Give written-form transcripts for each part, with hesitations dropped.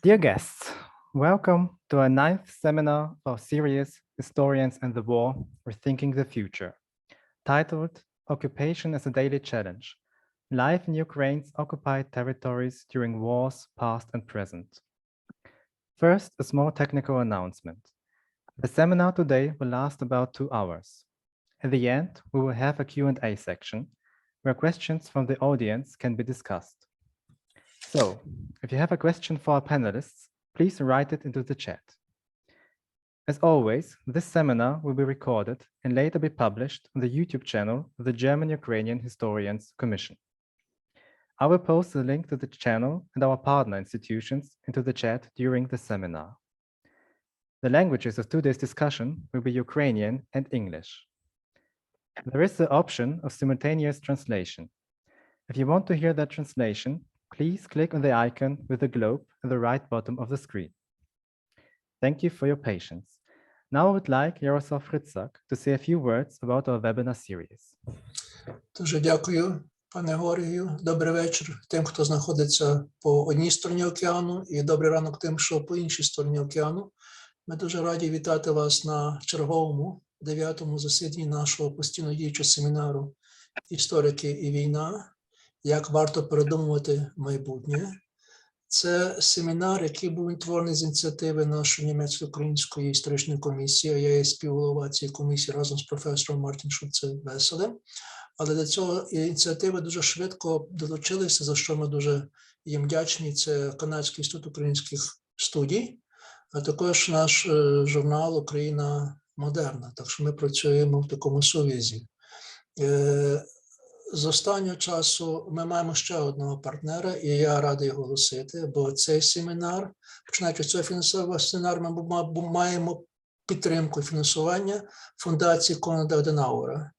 Dear guests, welcome to our 9th seminar of series Historians and the War, Rethinking the Future, titled Occupation as a Daily Challenge, Life in Ukraine's Occupied Territories During Wars Past and Present. First, a small technical announcement. The seminar today will last about 2 hours. At the end, we will have a Q&A section where questions from the audience can be discussed. So, if you have a question for our panelists, please write it into the chat. As always, this seminar will be recorded and later be published on the YouTube channel of the German-Ukrainian Historians Commission. I will post the link to the channel and our partner institutions into the chat during the seminar. The languages of today's discussion will be Ukrainian and English. There is the option of simultaneous translation. If you want to hear that translation, please click on the icon with the globe at the right bottom of the screen. Thank you for your patience. Now I would like Yaroslav Fritsak to say a few words about our webinar series. Дуже дякую, пане Георгію. Добрий вечір тим, хто знаходиться по одній стороні океану, і добрий ранок тим, що по іншій стороні океану. Ми дуже раді вітати вас на черговому 9-му засіданні нашого постійно діючого семінару «Історики і війна. Як варто передумувати майбутнє». Це семінар, який був відтворений з ініціативи нашої німецько-української історичної комісії, а я є співголова цієї комісії разом з професором Мартін Шульце-Веселем. Але до цього ініціативи дуже швидко долучилися, за що ми дуже їм вдячні. Це Канадський інститут українських студій, а також наш журнал «Україна модерна». Так що ми працюємо в такому сув'язі. З останнього часу ми маємо ще одного партнера, і я радий оголосити, бо цей семінар, починаючи з цього фінансового семінару, ми маємо підтримку і фінансування фундації Конрада Аденауера.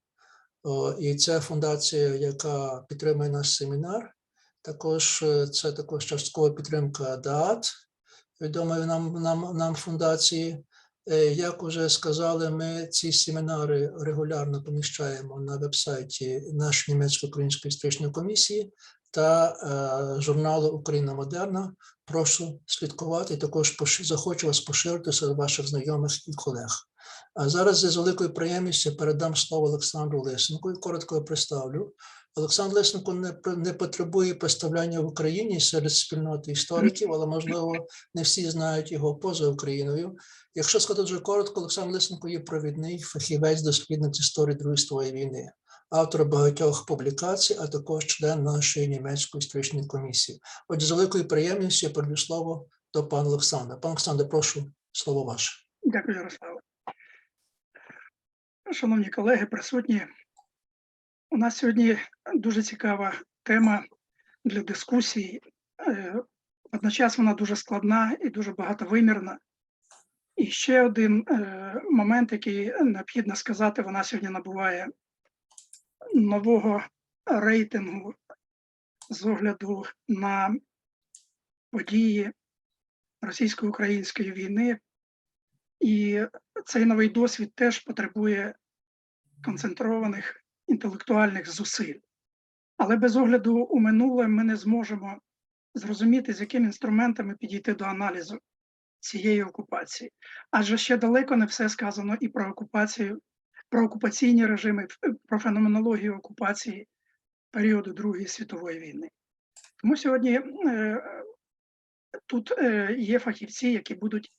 І це фундація, яка підтримує наш семінар. Також це також часткова підтримка ДААТ, відомої нам фундації. Як вже сказали, ми ці семінари регулярно поміщаємо на веб-сайті нашої німецько-української історичної комісії та журналу «Україна модерна». Прошу слідкувати і також захочу вас поширити серед ваших знайомих і колег. А зараз з великою приємністю передам слово Олександру Лисенку і коротко його представлю. Олександр Лисенко не потребує представляння в Україні серед спільноти істориків, але, можливо, не всі знають його поза Україною. Якщо сказати дуже коротко, Олександр Лисенко є провідний фахівець, дослідник історії Другої світової війни, автор багатьох публікацій, а також член нашої німецької історичної комісії. Отже, з великою приємністю я передаю слово до пана Олександра. Пане Олександре, прошу, слово ваше. Дякую, Ярославе. Шановні колеги, присутні, у нас сьогодні дуже цікава тема для дискусії. Водночас вона дуже складна і дуже багатовимірна. І ще один момент, який необхідно сказати, вона сьогодні набуває нового рейтингу з огляду на події російсько-української війни. І цей новий досвід теж потребує концентрованих інтелектуальних зусиль. Але без огляду у минуле ми не зможемо зрозуміти, з якими інструментами підійти до аналізу цієї окупації. Адже ще далеко не все сказано і про окупацію, про окупаційні режими, про феноменологію окупації періоду Другої світової війни. Тому сьогодні тут є фахівці, які будуть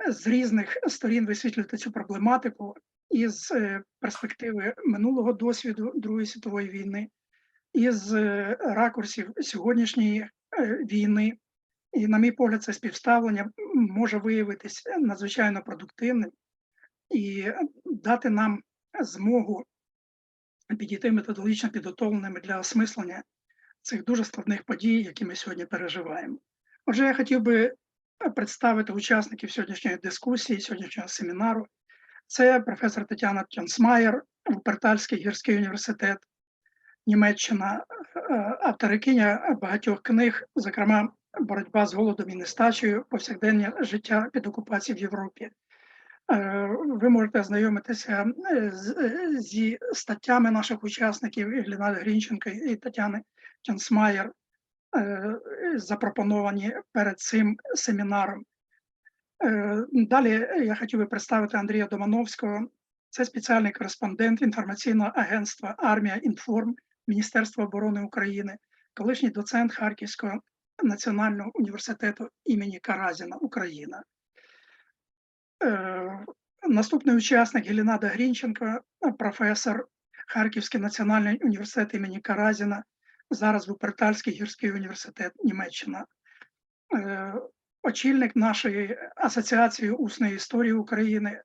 з різних сторін висвітлювати цю проблематику із перспективи минулого досвіду Другої світової війни, із ракурсів сьогоднішньої війни. І, на мій погляд, це співставлення може виявитись надзвичайно продуктивним і дати нам змогу підійти методологічно підготовленими для осмислення цих дуже складних подій, які ми сьогодні переживаємо. Отже, я хотів би представити учасників сьогоднішньої дискусії, сьогоднішнього семінару. Це професор Тетяна Тьонсмаєр, Вупертальський гірський університет, Німеччина, авторикиня багатьох книг, зокрема «Боротьба з голодом і нестачею. Повсякденне життя під окупацією в Європі». Ви можете ознайомитися зі статтями наших учасників Ілліна Грінченка і Тетяни Тьонсмаєр запропоновані перед цим семінаром. Далі я хотів би представити Андрія Домановського. Це спеціальний кореспондент інформаційного агентства «Армія Інформ» Міністерства оборони України, колишній доцент Харківського національного університету імені Каразіна, Україна. Наступний учасник Геленада Грінченко, професор Харківський національний університет імені Каразіна, зараз Вупертальський гірський університет, Німеччина. Очільник нашої асоціації усної історії України,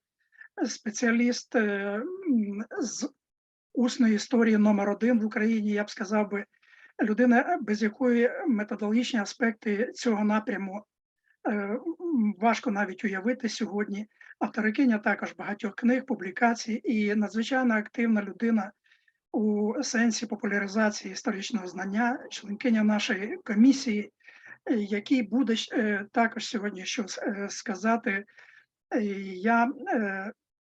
спеціаліст з усної історії номер 1 в Україні, я б сказав би, людина, без якої методологічні аспекти цього напряму важко навіть уявити сьогодні. Авторикиня також багатьох книг, публікацій і надзвичайно активна людина у сенсі популяризації історичного знання, членкиня нашої комісії, який буде також сьогодні щось сказати. Я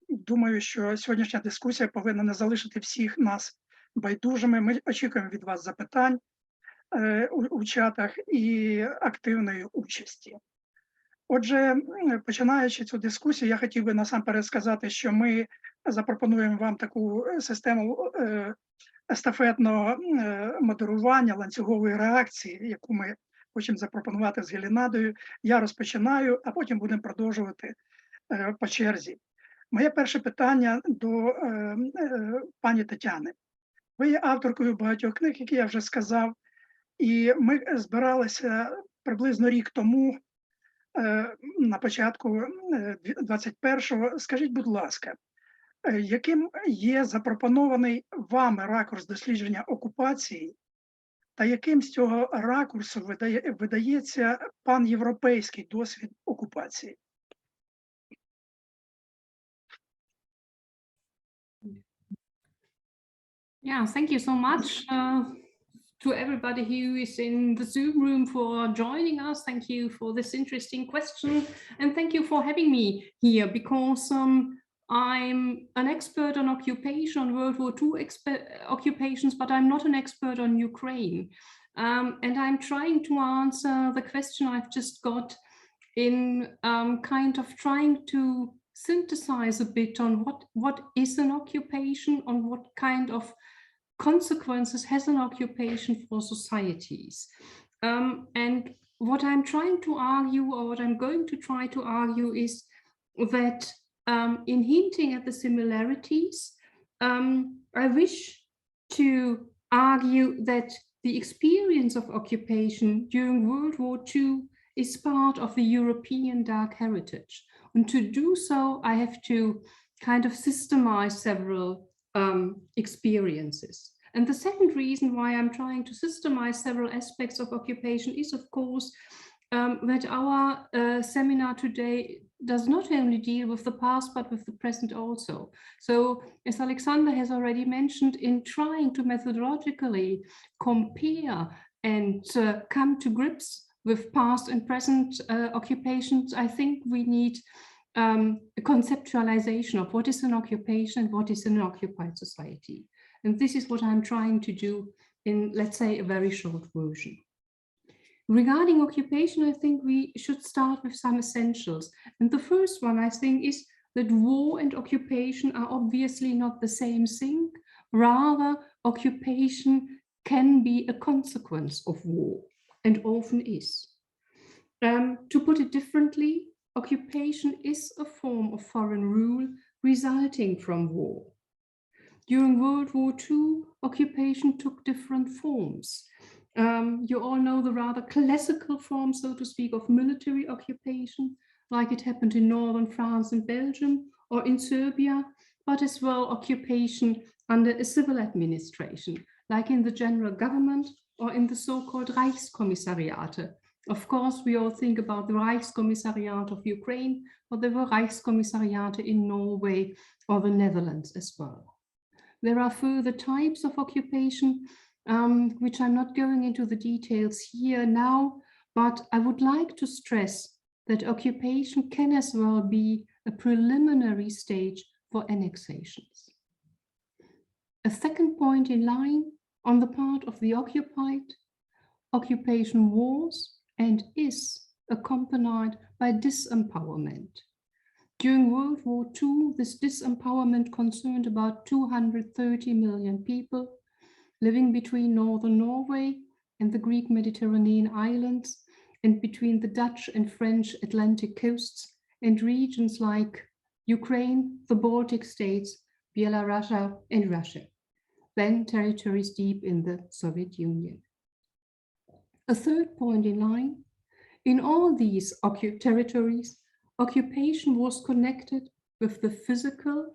думаю, що сьогоднішня дискусія повинна не залишити всіх нас байдужими. Ми очікуємо від вас запитань у чатах і активної участі. Отже, починаючи цю дискусію, я хотів би насамперед сказати, що ми запропонуємо вам таку систему естафетного модерування, ланцюгової реакції, яку ми хочемо запропонувати з Геленадою. Я розпочинаю, а потім будемо продовжувати по черзі. Моє перше питання до пані Тетяни. Ви є авторкою багатьох книг, які я вже сказав, і ми збиралися приблизно рік тому, на початку 21-го. Скажіть, будь ласка, яким є запропонований вами ракурс дослідження окупації, та яким з цього ракурсу видається панєвропейський досвід окупації? Yeah, thank you so much to everybody who is in the Zoom room for joining us. Thank you for this interesting question, and thank you for having me here, because I'm an expert on occupation, on World War II occupations, but I'm not an expert on Ukraine. And I'm trying to answer the question I've just got in kind of trying to synthesize a bit on what is an occupation, on what kind of consequences has an occupation for societies. And what I'm trying to argue, or what I'm going to try to argue, is that in hinting at the similarities, I wish to argue that the experience of occupation during World War II is part of the European dark heritage. And to do so, I have to kind of systemize several experiences. And the second reason why I'm trying to systemize several aspects of occupation is, of course, that our seminar today does not only deal with the past, but with the present also. So, as Alexander has already mentioned, in trying to methodologically compare and come to grips with past and present occupations, I think we need a conceptualization of what is an occupation and what is an occupied society. And this is what I'm trying to do in, let's say, a very short version. Regarding occupation, I think we should start with some essentials. And the first one, I think, is that war and occupation are obviously not the same thing. Rather, occupation can be a consequence of war, and often is. To put it differently, occupation is a form of foreign rule resulting from war. During World War II, occupation took different forms. You all know the rather classical form, so to speak, of military occupation, like it happened in northern France and Belgium, or in Serbia, but as well occupation under a civil administration, like in the general government or in the so-called Reichskommissariate. Of course, we all think about the Reichskommissariat of Ukraine, but there were Reichskommissariate in Norway or the Netherlands as well. There are further types of occupation, which I'm not going into the details here now, but I would like to stress that occupation can as well be a preliminary stage for annexations. A second point in line, on the part of the occupied, occupation was and is accompanied by disempowerment. During World War II, this disempowerment concerned about 230 million people living between northern Norway and the Greek Mediterranean islands, and between the Dutch and French Atlantic coasts and regions like Ukraine, the Baltic states, Belarus, and Russia, then territories deep in the Soviet Union. A third point in line, in all these territories, occupation was connected with the physical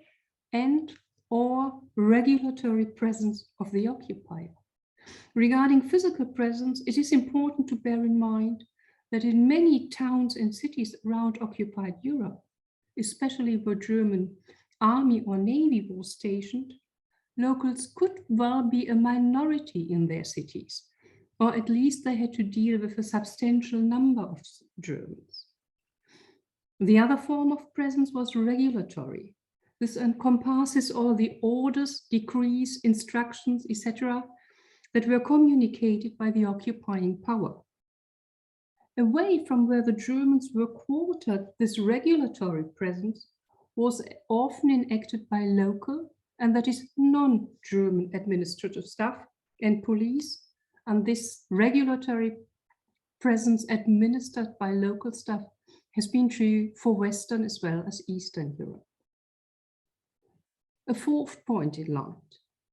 and or regulatory presence of the occupier. Regarding physical presence, it is important to bear in mind that in many towns and cities around occupied Europe, especially where German army or navy was stationed, locals could well be a minority in their cities, or at least they had to deal with a substantial number of Germans. The other form of presence was regulatory. This encompasses all the orders, decrees, instructions, etc., that were communicated by the occupying power. Away from where the Germans were quartered, this regulatory presence was often enacted by local, and that is non-German administrative staff and police, and this regulatory presence administered by local staff has been true for Western as well as Eastern Europe. A fourth point in line.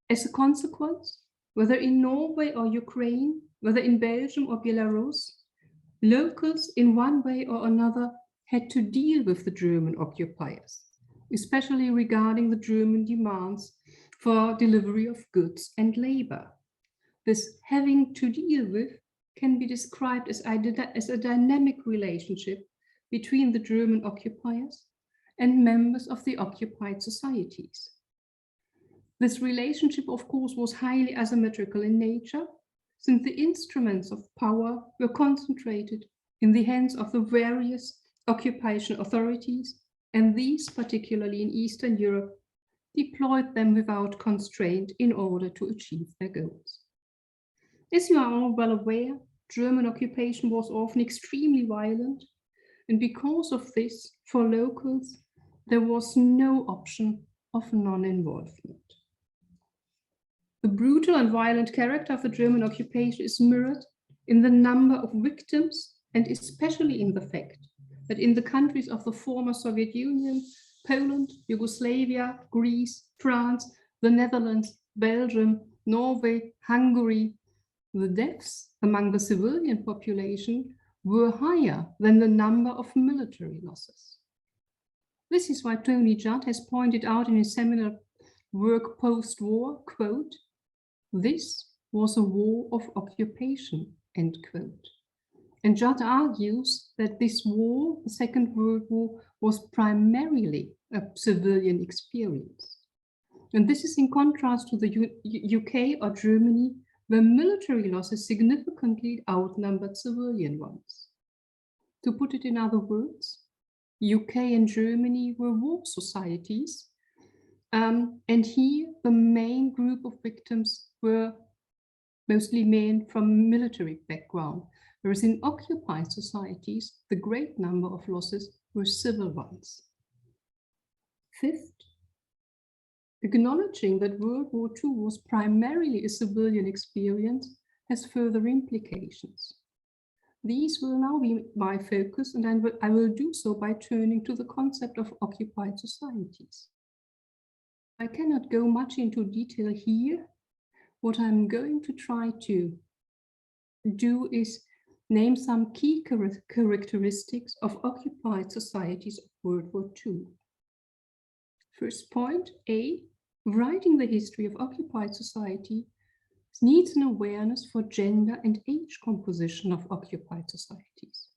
As a consequence, whether in Norway or Ukraine, whether in Belgium or Belarus, locals in one way or another had to deal with the German occupiers, especially regarding the German demands for delivery of goods and labor. This having to deal with can be described as a dynamic relationship between the German occupiers and members of the occupied societies. This relationship, of course, was highly asymmetrical in nature, since the instruments of power were concentrated in the hands of the various occupation authorities, and these, particularly in Eastern Europe, deployed them without constraint in order to achieve their goals. As you are all well aware, German occupation was often extremely violent, and because of this, for locals, there was no option of non-involvement. The brutal and violent character of the German occupation is mirrored in the number of victims, and especially in the fact that in the countries of the former Soviet Union, Poland, Yugoslavia, Greece, France, the Netherlands, Belgium, Norway, Hungary, the deaths among the civilian population were higher than the number of military losses. This is why Tony Judd has pointed out in his seminal work Post-War, quote, "This was a war of occupation," end quote. And Judd argues that this war, the Second World War, was primarily a civilian experience. And this is in contrast to the UK or Germany, where military losses significantly outnumbered civilian ones. To put it in other words, UK and Germany were war societies, and here the main group of victims were mostly men from military background, whereas in occupied societies, the great number of losses were civil ones. Fifth, acknowledging that World War II was primarily a civilian experience has further implications. These will now be my focus, and I will do so by turning to the concept of occupied societies. I cannot go much into detail here. What I'm going to try to do is name some key characteristics of occupied societies of World War II. First point, A, writing the history of occupied society needs an awareness for gender and age composition of occupied societies.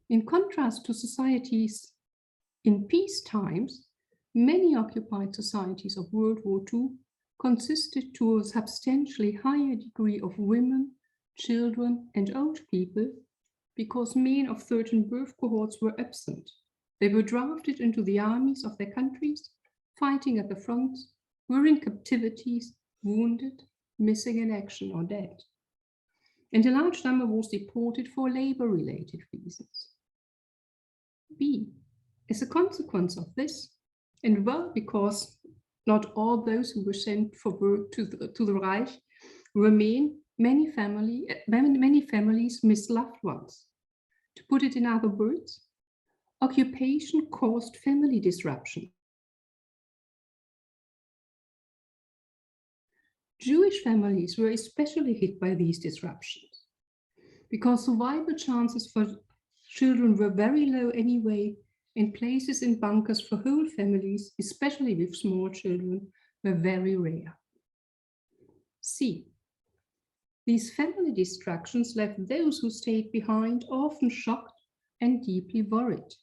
In contrast to societies in peace times, many occupied societies of World War II consisted to a substantially higher degree of women, children, and old people because men of certain birth cohorts were absent. They were drafted into the armies of their countries, fighting at the fronts, were in captivities, wounded, missing in action, or dead. and a large number was deported for labor-related reasons. B, as a consequence of this, and well, because not all those who were sent for work to the Reich remain, many families miss loved ones. To put it in other words, occupation caused family disruption. Jewish families were especially hit by these disruptions because survival chances for children were very low anyway, and places in bunkers for whole families, especially with small children, were very rare. C. These family destructions left those who stayed behind often shocked and deeply worried.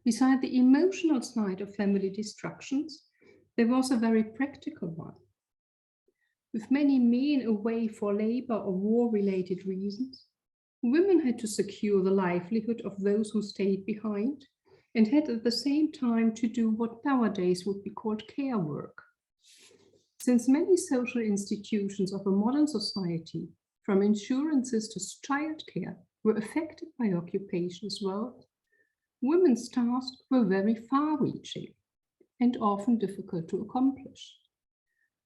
Beside the emotional side of family destructions, there was a very practical one. With many men away for labor or war-related reasons, women had to secure the livelihood of those who stayed behind and had at the same time to do what nowadays would be called care work. Since many social institutions of a modern society, from insurances to childcare, were affected by occupation as well, women's tasks were very far-reaching and often difficult to accomplish.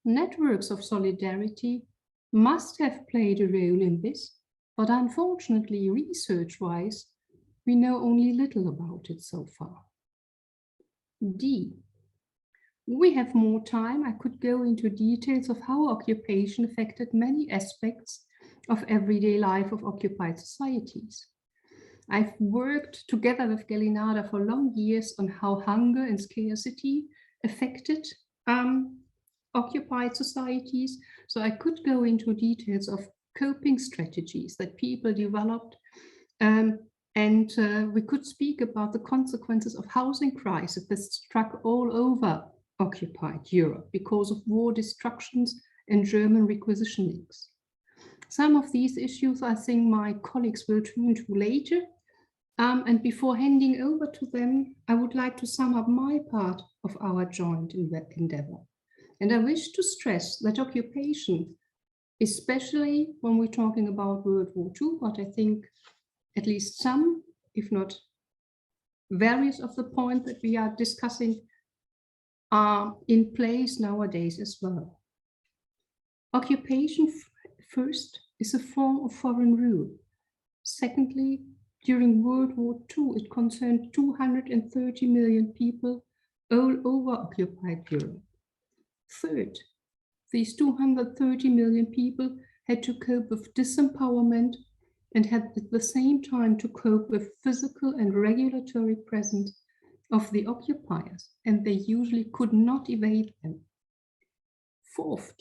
Networks of solidarity must have played a role in this, but unfortunately, research-wise, we know only little about it so far. D. We have more time. I could go into details of how occupation affected many aspects of everyday life of occupied societies. I've worked together with Gelinada for long years on how hunger and scarcity affected occupied societies, so I could go into details of coping strategies that people developed, and we could speak about the consequences of housing crisis that struck all over occupied Europe because of war destructions and German requisitionings. Some of these issues I think my colleagues will turn to later, and before handing over to them, I would like to sum up my part of our joint endeavor. And I wish to stress that occupation, especially when we're talking about World War II, but I think at least some, if not various of the points that we are discussing are in place nowadays as well. Occupation first is a form of foreign rule. Secondly, during World War II, it concerned 230 million people all over occupied Europe. Third, these 230 million people had to cope with disempowerment and had at the same time to cope with physical and regulatory presence of the occupiers, and they usually could not evade them. Fourth,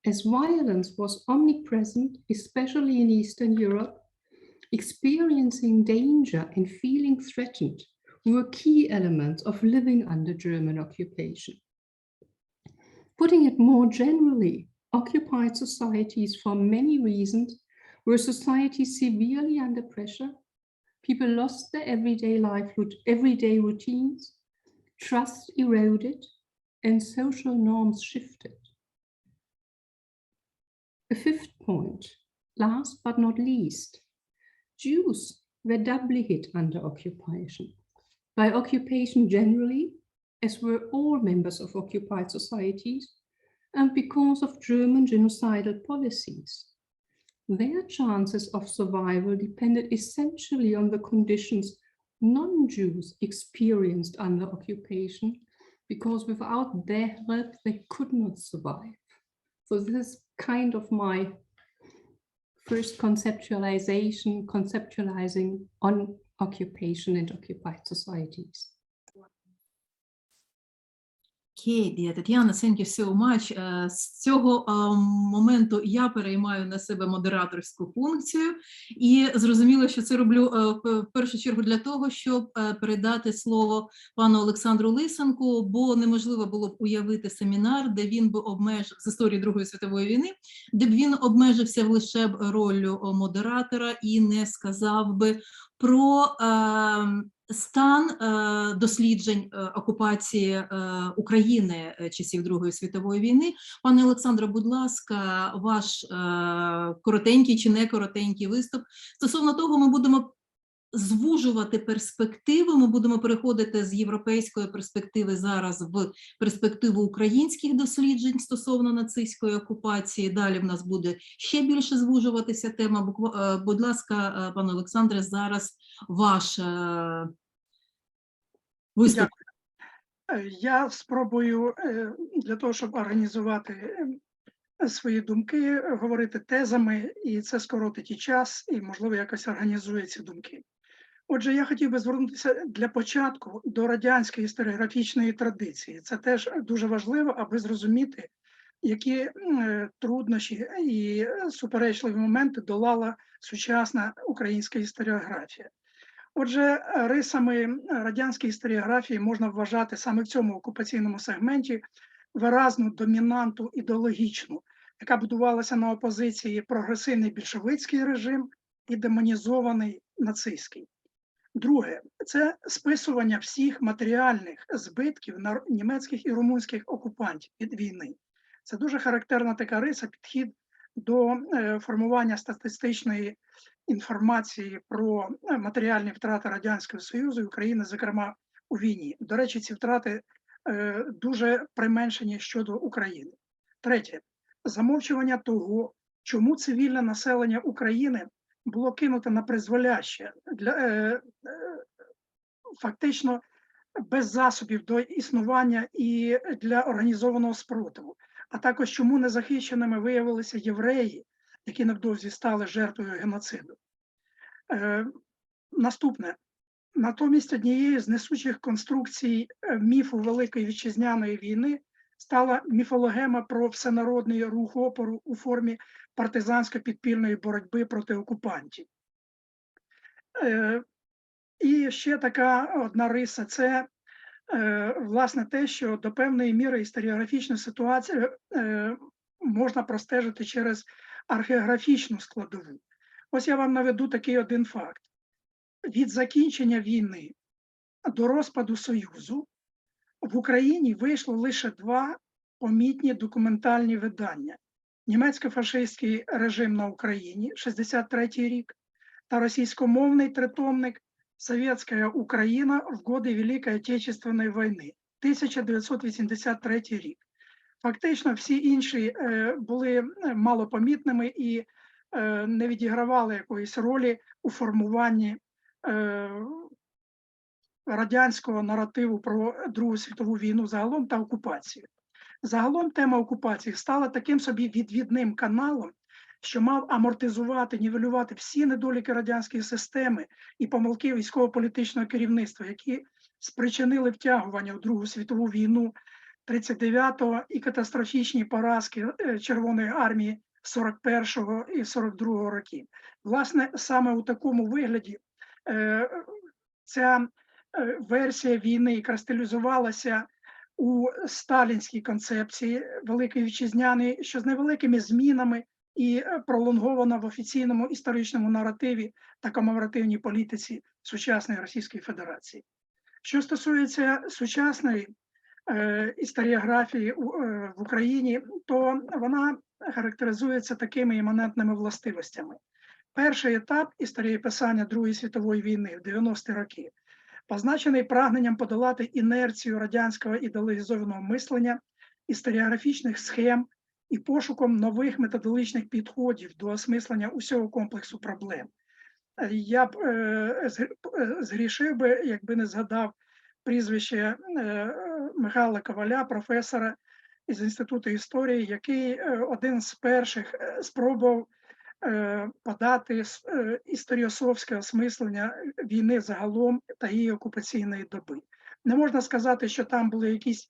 as violence was omnipresent, especially in Eastern Europe, experiencing danger and feeling threatened were key elements of living under German occupation. Putting it more generally, occupied societies for many reasons were societies severely under pressure. People lost their everyday livelihood, everyday routines, trust eroded, and social norms shifted. A fifth point, last but not least, Jews were doubly hit under occupation. By occupation generally, as were all members of occupied societies, and because of German genocidal policies. Their chances of survival depended essentially on the conditions non-Jews experienced under occupation, because without their help, they could not survive. So this is kind of my first conceptualizing on occupation and occupied societies. Okay, dear Tatiana, thank you so much. З цього моменту я переймаю на себе модераторську функцію і зрозуміло, що це роблю в першу чергу для того, щоб передати слово пану Олександру Лисенку, бо неможливо було б уявити семінар, де він би обмежив з історії Другої світової війни, де б він обмежився лише б роллю модератора і не сказав би про стан досліджень окупації України часів Другої світової війни. Пане Олександре, будь ласка, ваш коротенький чи не коротенький виступ. Стосовно того, ми будемо звужувати перспективи, ми будемо переходити з європейської перспективи зараз в перспективу українських досліджень стосовно нацистської окупації. Далі в нас буде ще більше звужуватися тема. Будь ласка, пане Олександре, зараз ваш виступ. Дякую. Я спробую для того, щоб організувати свої думки, говорити тезами, і це скоротить і час, і, можливо, якось організує ці думки. Отже, я хотів би звернутися для початку до радянської історіографічної традиції. Це теж дуже важливо, аби зрозуміти, які труднощі і суперечливі моменти долала сучасна українська історіографія. Отже, рисами радянської історіографії можна вважати саме в цьому окупаційному сегменті виразну домінанту ідеологічну, яка будувалася на опозиції прогресивний більшовицький режим і демонізований нацистський. Друге – це списування всіх матеріальних збитків на німецьких і румунських окупантів від війни. Це дуже характерна така риса, підхід до формування статистичної інформації про матеріальні втрати Радянського Союзу і України, зокрема у війні. До речі, ці втрати дуже применшені щодо України. Третє – замовчування того, чому цивільне населення України було кинуто на призволяще, фактично без засобів до існування і для організованого спротиву, а також чому незахищеними виявилися євреї, які невдовзі стали жертвою геноциду. Наступне. Натомість однією з несучих конструкцій міфу Великої Вітчизняної війни стала міфологема про всенародний рух опору у формі партизансько-підпільної боротьби проти окупантів. І ще така одна риса – це, власне, те, що до певної міри історіографічну ситуацію можна простежити через археографічну складову. Ось я вам наведу такий один факт. Від закінчення війни до розпаду Союзу в Україні вийшло лише два помітні документальні видання. Німецько-фашистський режим на Україні, 63-й рік, та російськомовний тритомник «Советская Україна в годы Великої Отечественної війни», 1983 рік. Фактично всі інші були малопомітними і не відігравали якоїсь ролі у формуванні радянського наративу про Другу світову війну загалом та окупацію. Загалом тема окупації стала таким собі відвідним каналом, що мав амортизувати, нівелювати всі недоліки радянської системи і помилки військово-політичного керівництва, які спричинили втягування у Другу світову війну 39-го і катастрофічні поразки Червоної армії 41-го і 42-го років. Власне, саме у такому вигляді ця версія війни кристалізувалася у сталінській концепції Великої Вітчизняної, що з невеликими змінами і пролонгована в офіційному історичному наративі та комеморативній політиці сучасної Російської Федерації. Що стосується сучасної історіографії в Україні, то вона характеризується такими іманентними властивостями. Перший етап історієписання Другої світової війни в 90-ті роки позначений прагненням подолати інерцію радянського ідеологізованого мислення, історіографічних схем і пошуком нових методологічних підходів до осмислення усього комплексу проблем. Я б згрішив би, якби не згадав прізвище Михайла Коваля, професора із Інституту історії, який один з перших спробував подати історіософське осмислення війни загалом та її окупаційної доби. Не можна сказати, що там були якісь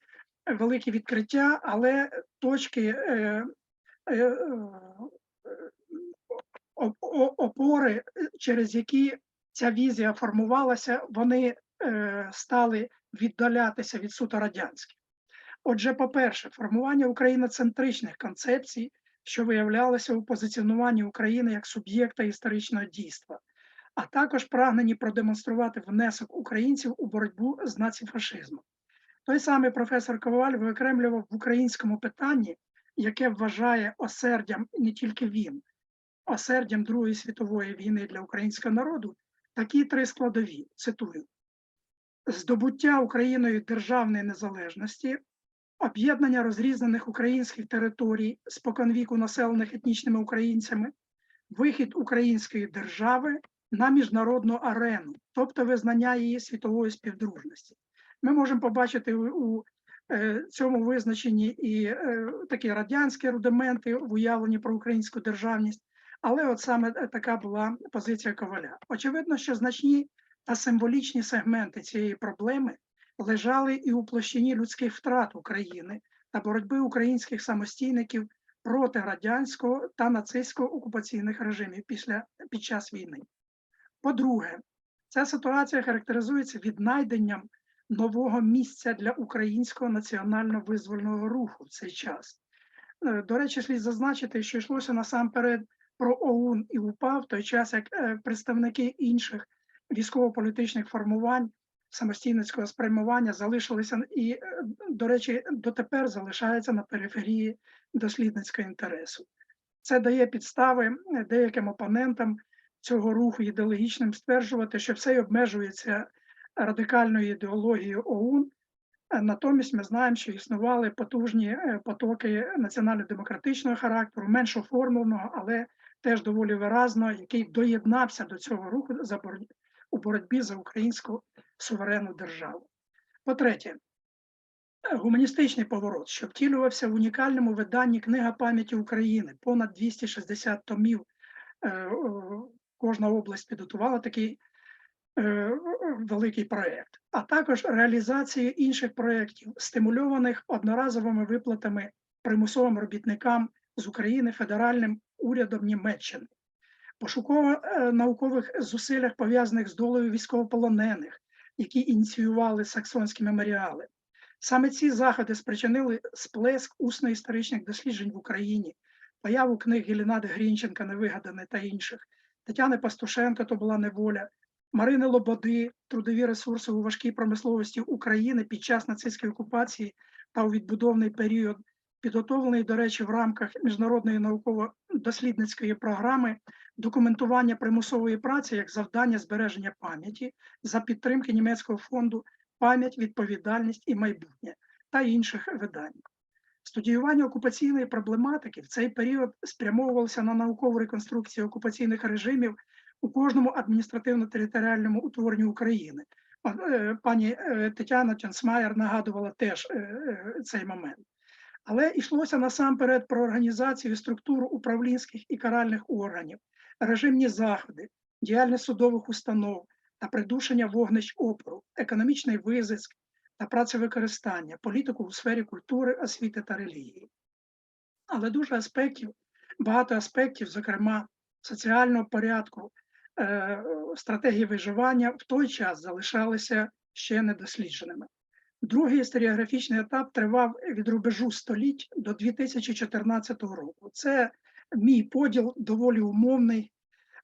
великі відкриття, але точки опори, через які ця візія формувалася, вони стали віддалятися від суто радянських. Отже, по-перше, формування україноцентричних концепцій, що виявлялося у позиціонуванні України як суб'єкта історичного дійства. а також прагнені продемонструвати внесок українців у боротьбу з націфашизмом. Той самий професор Коваль виокремлював в українському питанні, яке вважає осердям не тільки він, осердям Другої світової війни для українського народу, такі три складові, цитую: здобуття Україною державної незалежності, об'єднання розрізнених українських територій, споконвіку населених етнічними українцями, вихід української держави на міжнародну арену, тобто визнання її світової співдружності. Ми можемо побачити у цьому визначенні і такі радянські рудименти в уявленні про українську державність, але от саме така була позиція Коваля. Очевидно, що значні та символічні сегменти цієї проблеми лежали і у площині людських втрат України та боротьби українських самостійників проти радянського та нацистського окупаційних режимів під час війни. По-друге, ця ситуація характеризується віднайденням нового місця для українського національно-визвольного руху в цей час. До речі, слід зазначити, що йшлося насамперед про ОУН і УПА, в той час як представники інших військово-політичних формувань самостійницького спрямування залишилися і, до речі, дотепер залишаються на периферії дослідницького інтересу. Це дає підстави деяким опонентам цього руху ідеологічним стверджувати, що все обмежується радикальною ідеологією ОУН. Натомість ми знаємо, що існували потужні потоки національно-демократичного характеру, менш оформленого, але теж доволі виразно, який доєднався до цього руху у боротьбі за українську суверенну державу. По-третє, гуманістичний поворот, що втілювався в унікальному виданні «Книга пам'яті України». Понад 260 томів, кожна область підготувала такий великий проєкт, а також реалізацію інших проєктів, стимульованих одноразовими виплатами примусовим робітникам з України федеральним урядом Німеччини, пошуково-наукових зусиллях, пов'язаних з долею військовополонених, які ініціювали саксонські меморіали. Саме ці заходи спричинили сплеск усно-історичних досліджень в Україні, появу книг Геленади Грінченка «Невигадане» та інших, Тетяни Пастушенко «То була неволя», Марини Лободи «Трудові ресурси у важкій промисловості України під час нацистської окупації та у відбудовний період», підготовлений, до речі, в рамках міжнародної науково-дослідницької програми документування примусової праці як завдання збереження пам'яті за підтримки німецького фонду «Пам'ять, відповідальність і майбутнє» та інших видань. Студіювання окупаційної проблематики в цей період спрямовувалося на наукову реконструкцію окупаційних режимів у кожному адміністративно-територіальному утворенні України. Пані Тетяна Тянцмайер нагадувала теж цей момент. Але йшлося насамперед про організацію і структуру управлінських і каральних органів, режимні заходи, діяльність судових установ та придушення вогнищ опору, економічний визиск та працевикористання, політику у сфері культури, освіти та релігії. Але багато аспектів, зокрема соціального порядку, стратегії виживання, в той час залишалися ще недослідженими. Другий історіографічний етап тривав від рубежу століть до 2014 року. Це мій поділ доволі умовний,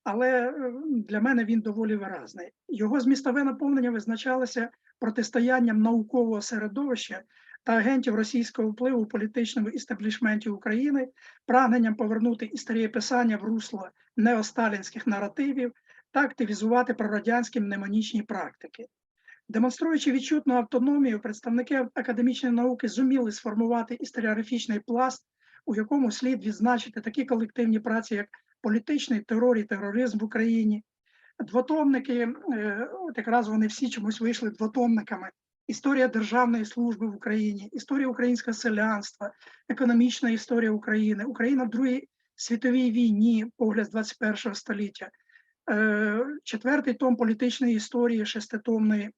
але для мене він доволі виразний. Його змістове наповнення визначалося протистоянням наукового середовища та агентів російського впливу у політичному істеблішменті України, прагненням повернути історієписання в русло неосталінських наративів та активізувати прорадянські мнемонічні практики. Демонструючи відчутну автономію, представники академічної науки зуміли сформувати історіографічний пласт, у якому слід відзначити такі колективні праці, як «Політичний терор і тероризм в Україні», двотомники, от якраз вони всі чомусь вийшли двотомниками, «Історія державної служби в Україні», «Історія українського селянства», «Економічна історія України», «Україна в Другій світовій війні», погляд з 21 століття, четвертий том політичної історії, шеститомної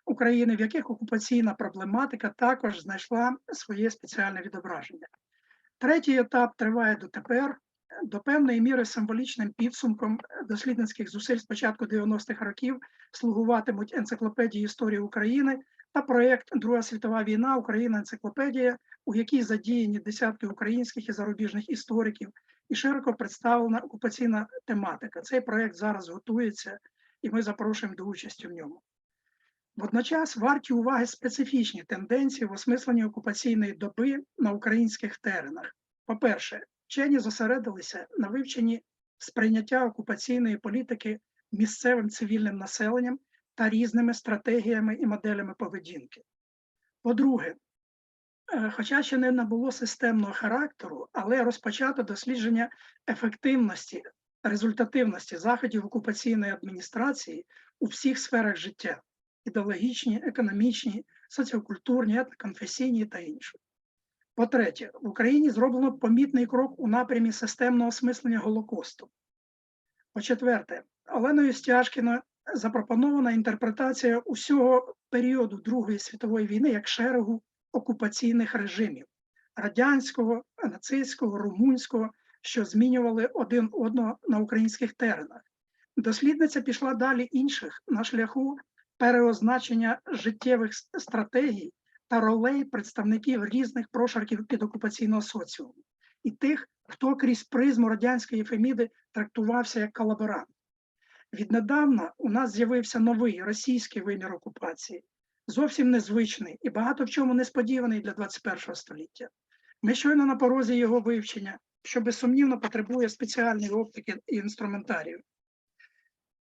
України, в яких окупаційна проблематика також знайшла своє спеціальне відображення. Третій етап триває дотепер, до певної міри символічним підсумком дослідницьких зусиль з початку 90-х років слугуватимуть енциклопедії історії України та проєкт «Друга світова війна. Україна. Енциклопедія», у якій задіяні десятки українських і зарубіжних істориків і широко представлена окупаційна тематика. Цей проєкт зараз готується і ми запрошуємо до участі в ньому. Водночас варті уваги специфічні тенденції в осмисленні окупаційної доби на українських теренах. По-перше, вчені зосередилися на вивченні сприйняття окупаційної політики місцевим цивільним населенням та різними стратегіями і моделями поведінки. По-друге, хоча ще не набуло системного характеру, але розпочато дослідження ефективності, результативності заходів окупаційної адміністрації у всіх сферах життя: ідеологічні, економічні, соціокультурні, етноконфесійні та інші. По-третє, в Україні зроблено помітний крок у напрямі системного осмислення Голокосту. По-четверте, Оленою Стяжкіною запропонована інтерпретація усього періоду Другої світової війни як шерегу окупаційних режимів – радянського, нацистського, румунського, що змінювали один одного на українських теренах. Дослідниця пішла далі інших на шляху переозначення життєвих стратегій та ролей представників різних прошарків підокупаційного соціуму і тих, хто крізь призму радянської Феміди трактувався як колаборант. Віднедавна у нас з'явився новий російський вимір окупації, зовсім незвичний і багато в чому несподіваний для 21 століття. Ми щойно на порозі його вивчення, що безсумнівно потребує спеціальної оптики і інструментарію.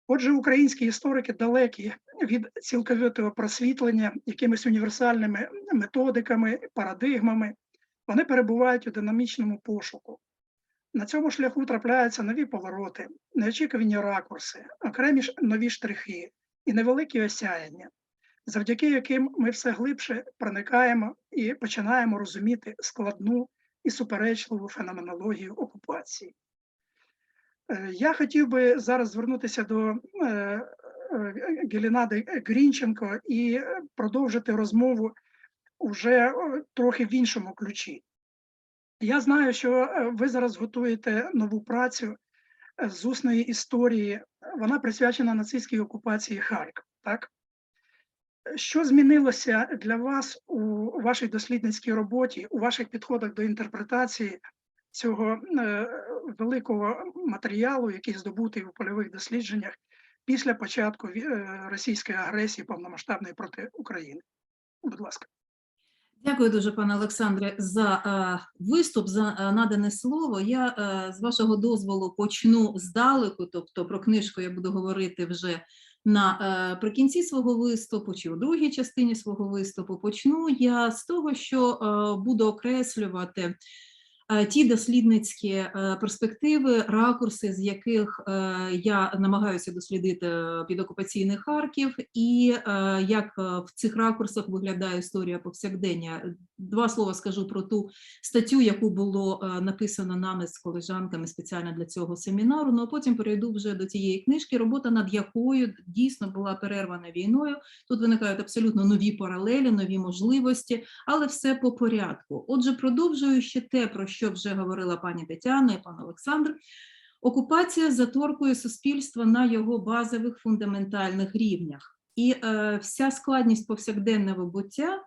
Отже, українські історики далекі від цілковитого просвітлення якимись універсальними методиками, парадигмами. Вони перебувають у динамічному пошуку. На цьому шляху трапляються нові повороти, неочікувані ракурси, окремі нові штрихи і невеликі осяяння, завдяки яким ми все глибше проникаємо і починаємо розуміти складну і суперечливу феноменологію окупації. Я хотів би зараз звернутися до Гелінади Грінченко і продовжити розмову вже трохи в іншому ключі. Я знаю, що ви зараз готуєте нову працю з усної історії. Вона присвячена нацистській окупації Харкова. Так? Що змінилося для вас у вашій дослідницькій роботі, у ваших підходах до інтерпретації цього великого матеріалу, який здобутий у польових дослідженнях після початку російської агресії повномасштабної проти України? Будь ласка. Дякую дуже, пане Олександре, за виступ, за надане слово. Я, з вашого дозволу, почну здалеку, тобто про книжку я буду говорити вже наприкінці свого виступу, чи у другій частині свого виступу. Почну я з того, що буду окреслювати ті дослідницькі перспективи, ракурси, з яких я намагаюся дослідити підокупаційний Харків, і як в цих ракурсах виглядає історія повсякдення. Два слова скажу про ту статтю, яку було написано нами з колежанками спеціально для цього семінару, ну а потім перейду вже до тієї книжки, робота над якою дійсно була перервана війною. Тут виникають абсолютно нові паралелі, нові можливості, але все по порядку. Отже, продовжуючи те, про що вже говорила пані Тетяна і пан Олександр, окупація заторкує суспільство на його базових фундаментальних рівнях. І вся складність повсякденного буття,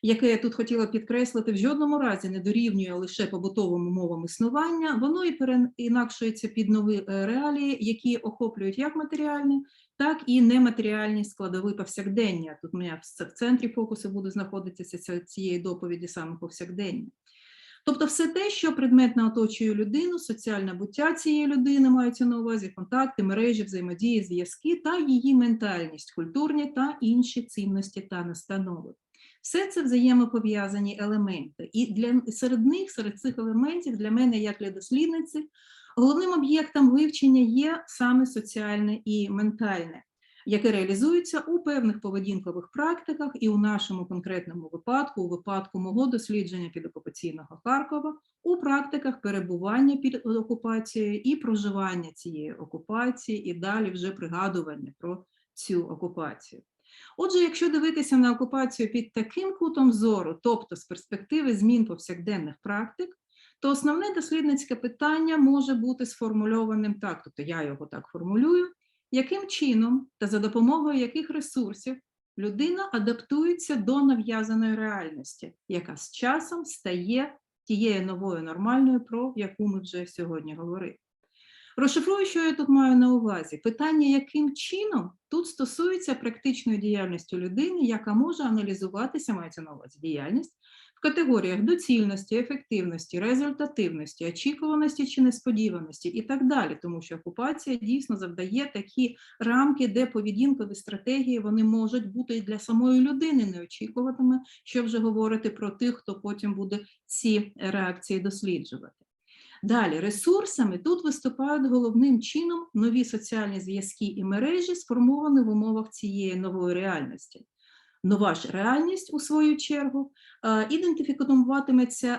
яке я тут хотіла підкреслити, в жодному разі не дорівнює лише побутовим умовам існування, воно і переінакшується під нові реалії, які охоплюють як матеріальні, так і нематеріальні складові повсякдення. Тут у мене в центрі фокусу буде знаходитися цієї доповіді саме повсякдення. Тобто все те, що предметно оточує людину, соціальне буття цієї людини мається на увазі, контакти, мережі, взаємодії, зв'язки та її ментальність, культурні та інші цінності та настанови. Все це взаємопов'язані елементи. І серед цих елементів для мене, як для дослідниці, головним об'єктом вивчення є саме соціальне і ментальне, яке реалізується у певних поведінкових практиках і у нашому конкретному випадку, у випадку мого дослідження підокупаційного Харкова, у практиках перебування під окупацією і проживання цієї окупації, і далі вже пригадування про цю окупацію. Отже, якщо дивитися на окупацію під таким кутом зору, тобто з перспективи змін повсякденних практик, то основне дослідницьке питання може бути сформульованим так, тобто я його так формулюю, яким чином та за допомогою яких ресурсів людина адаптується до нав'язаної реальності, яка з часом стає тією новою нормальною, про яку ми вже сьогодні говорили. Розшифрую, що я тут маю на увазі. Питання, яким чином, тут стосується практичної діяльності людини, яка може аналізуватися, мається на увазі діяльність, в категоріях доцільності, ефективності, результативності, очікуваності чи несподіваності і так далі, тому що окупація дійсно завдає такі рамки, де поведінкові стратегії, вони можуть бути і для самої людини неочікуваними, що вже говорити про тих, хто потім буде ці реакції досліджувати. Далі, ресурсами тут виступають головним чином нові соціальні зв'язки і мережі, сформовані в умовах цієї нової реальності. Нова ж реальність, у свою чергу, ідентифікуватиметься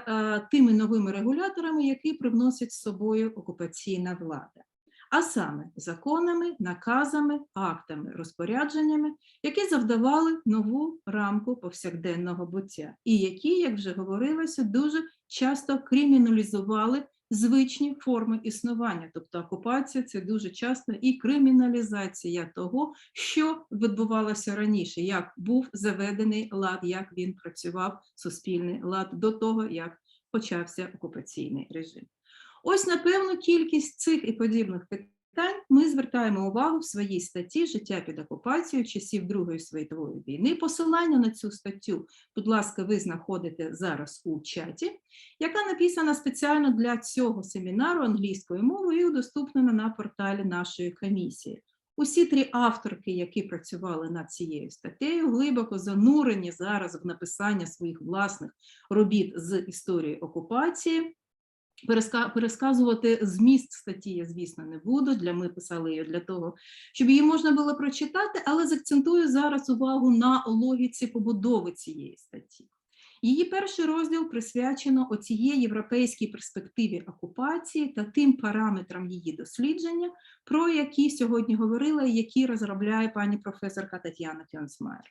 тими новими регуляторами, які привносять з собою окупаційна влада. А саме законами, наказами, актами, розпорядженнями, які завдавали нову рамку повсякденного буття. І які, як вже говорилося, дуже часто криміналізували звичні форми існування, тобто окупація – це дуже часто і криміналізація того, що відбувалося раніше, як був заведений лад, як він працював, суспільний лад до того, як почався окупаційний режим. Ось, напевно, кількість цих і подібних питань ми звертаємо увагу в своїй статті «Життя під окупацією часів Другої світової війни». Посилання на цю статтю, будь ласка, ви знаходите зараз у чаті, яка написана спеціально для цього семінару англійською мовою і доступна на порталі нашої комісії. Усі три авторки, які працювали над цією статтею, глибоко занурені зараз в написання своїх власних робіт з історії окупації. Пересказувати зміст статті я, звісно, не буду, ми писали її для того, щоб її можна було прочитати, але закцентую зараз увагу на логіці побудови цієї статті. Її перший розділ присвячено оцієї європейській перспективі окупації та тим параметрам її дослідження, про які сьогодні говорила і які розробляє пані професорка Тетяна Кьонсмайер.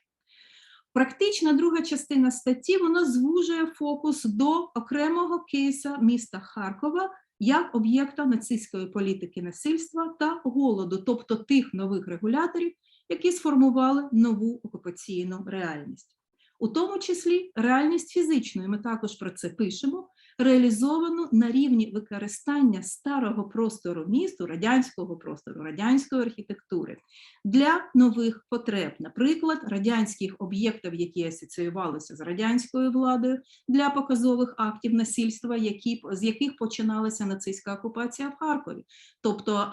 Практична друга частина статті, вона звужує фокус до окремого кейса міста Харкова як об'єкта нацистської політики насильства та голоду, тобто тих нових регуляторів, які сформували нову окупаційну реальність. У тому числі реальність фізичної, ми також про це пишемо, реалізовану на рівні використання старого простору місту, радянського простору, радянської архітектури для нових потреб, наприклад, радянських об'єктів, які асоціювалися з радянською владою, для показових актів насильства, з яких починалася нацистська окупація в Харкові. Тобто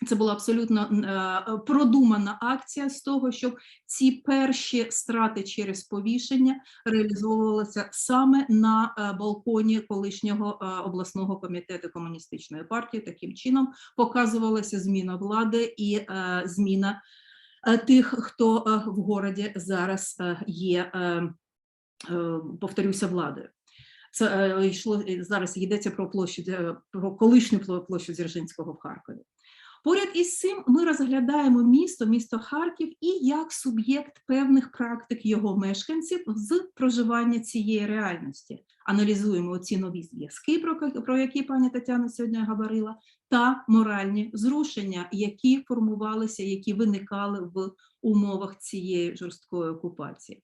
це була абсолютно продумана акція з того, щоб ці перші страти через повішення реалізовувалися саме на балконі колишнього обласного комітету комуністичної партії. Таким чином показувалася зміна влади і зміна тих, хто в городі зараз є, повторюся, владою. Це зараз йдеться про колишню площу Дзержинського в Харкові. Поряд із цим ми розглядаємо місто Харків і як суб'єкт певних практик його мешканців з проживання цієї реальності. Аналізуємо ці нові зв'язки, про які пані Тетяна сьогодні говорила, та моральні зрушення, які формувалися, які виникали в умовах цієї жорсткої окупації.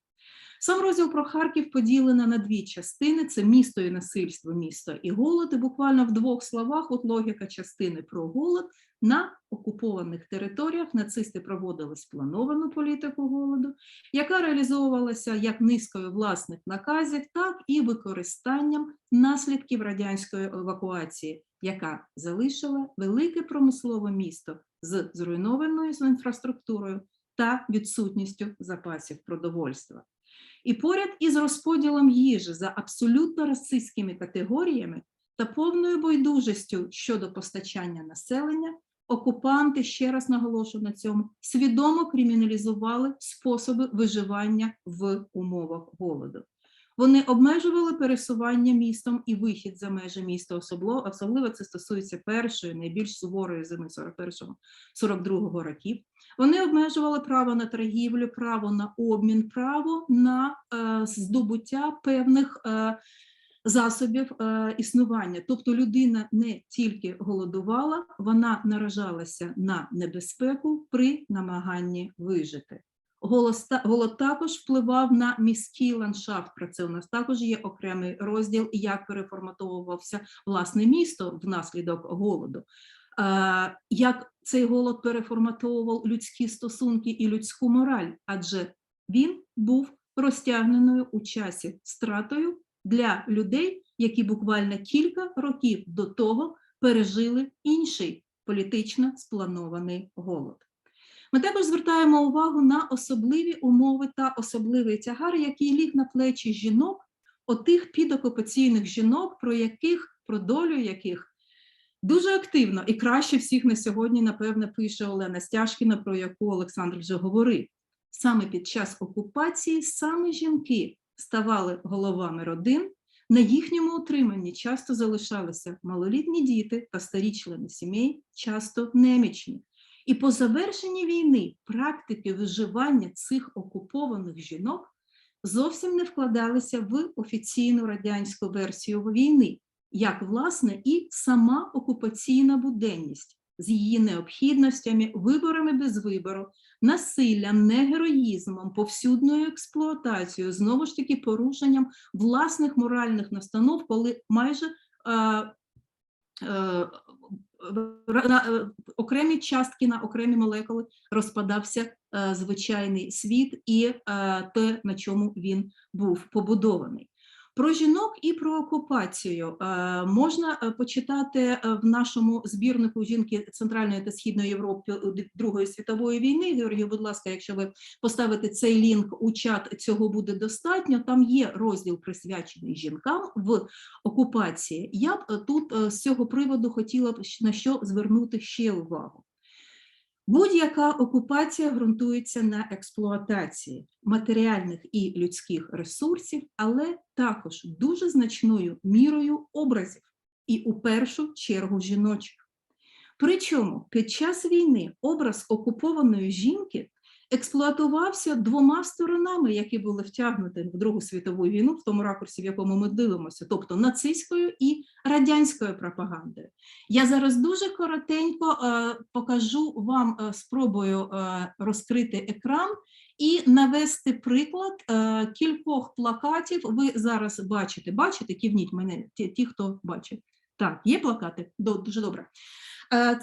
Сам розділ про Харків поділено на дві частини – це місто і насильство, місто і голод. І буквально в двох словах, от логіка частини про голод. На окупованих територіях нацисти проводили сплановану політику голоду, яка реалізовувалася як низкою власних наказів, так і використанням наслідків радянської евакуації, яка залишила велике промислове місто з зруйнованою інфраструктурою та відсутністю запасів продовольства. І поряд із розподілом їжі за абсолютно расистськими категоріями та повною байдужістю щодо постачання населення, окупанти, ще раз наголошую на цьому, свідомо криміналізували способи виживання в умовах голоду. Вони обмежували пересування містом і вихід за межі міста, особливо це стосується першої, найбільш суворої зими 41-42 років. Вони обмежували право на торгівлю, право на обмін, право на здобуття певних засобів існування. Тобто людина не тільки голодувала, вона наражалася на небезпеку при намаганні вижити. Голод також впливав на міський ландшафт. Про це у нас також є окремий розділ, як переформатовувався власне місто внаслідок голоду. Як цей голод переформатовував людські стосунки і людську мораль, адже він був розтягненою у часі стратою для людей, які буквально кілька років до того пережили інший політично спланований голод. Ми також звертаємо увагу на особливі умови та особливий тягар, який ліг на плечі жінок, отих підокупаційних жінок, про долю яких дуже активно і краще всіх на сьогодні, напевне, пише Олена Стяжкіна, про яку Олександр вже говорив. Саме під час окупації саме жінки ставали головами родин, на їхньому утриманні часто залишалися малолітні діти та старі члени сімей, часто немічні. І по завершенні війни практики виживання цих окупованих жінок зовсім не вкладалися в офіційну радянську версію війни, як, власне, і сама окупаційна буденність з її необхідностями, виборами без вибору, насиллям, негероїзмом, повсюдною експлуатацією, знову ж таки порушенням власних моральних настанов, коли майже окремі частки на окремі молекули розпадався звичайний світ і те, на чому він був побудований. Про жінок і про окупацію можна почитати в нашому збірнику «Жінки Центральної та Східної Європи Другої світової війни». Георгію, будь ласка, якщо ви поставите цей лінк у чат, цього буде достатньо. Там є розділ, присвячений жінкам в окупації. Я б тут з цього приводу хотіла б на що звернути ще увагу. Будь-яка окупація ґрунтується на експлуатації матеріальних і людських ресурсів, але також дуже значною мірою образів, і у першу чергу жіночих. Причому під час війни образ окупованої жінки експлуатувався двома сторонами, які були втягнуті в Другу світову війну, в тому ракурсі, в якому ми дивимося, тобто нацистською і радянською пропагандою. Я зараз дуже коротенько покажу вам, спробую розкрити екран і навести приклад кількох плакатів. Ви зараз бачите, кивніть мене, ті, хто бачить. Так, є плакати? Дуже добре.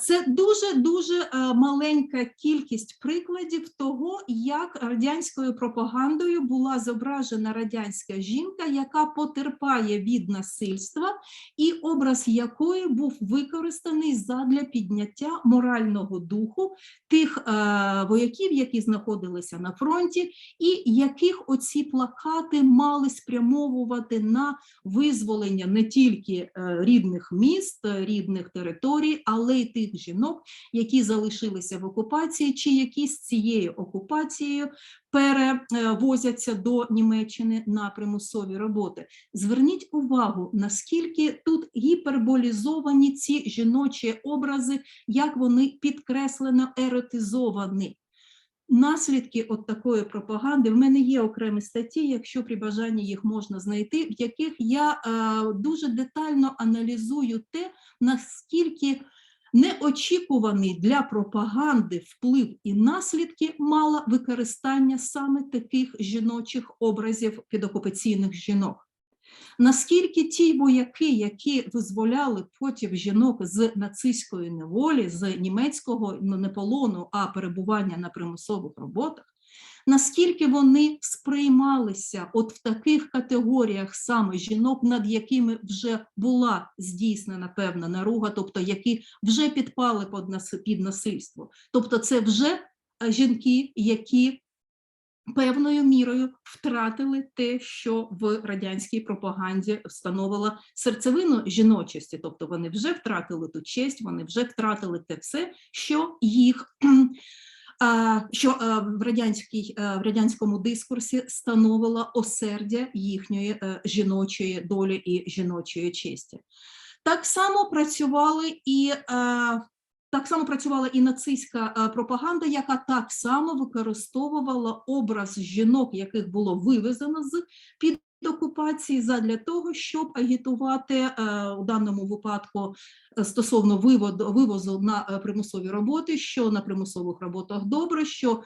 Це дуже-дуже маленька кількість прикладів того, як радянською пропагандою була зображена радянська жінка, яка потерпає від насильства, і образ якої був використаний задля підняття морального духу тих вояків, які знаходилися на фронті, і яких оці плакати мали спрямовувати на визволення не тільки рідних міст, рідних територій, але й тих жінок, які залишилися в окупації, чи які з цією окупацією перевозяться до Німеччини на примусові роботи. Зверніть увагу, наскільки тут гіперболізовані ці жіночі образи, як вони підкреслено еротизовані. Наслідки от такої пропаганди, в мене є окремі статті, якщо при бажанні їх можна знайти, в яких я дуже детально аналізую те, наскільки неочікуваний для пропаганди вплив і наслідки мало використання саме таких жіночих образів підокупаційних жінок. Наскільки ті вояки, які визволяли потім жінок з нацистської неволі, з німецького не полону, а перебування на примусових роботах, наскільки вони сприймалися от в таких категоріях саме жінок, над якими вже була здійснена певна наруга, тобто які вже підпали під насильство. Тобто це вже жінки, які певною мірою втратили те, що в радянській пропаганді встановила серцевину жіночості, тобто вони вже втратили ту честь, вони вже втратили те все, що їх в радянському дискурсі становило осердя їхньої жіночої долі і жіночої честі. Так само працювала і нацистська пропаганда, яка так само використовувала образ жінок, яких було вивезено з-під окупації задля того, щоб агітувати у даному випадку стосовно вивозу на примусові роботи, що на примусових роботах добре, що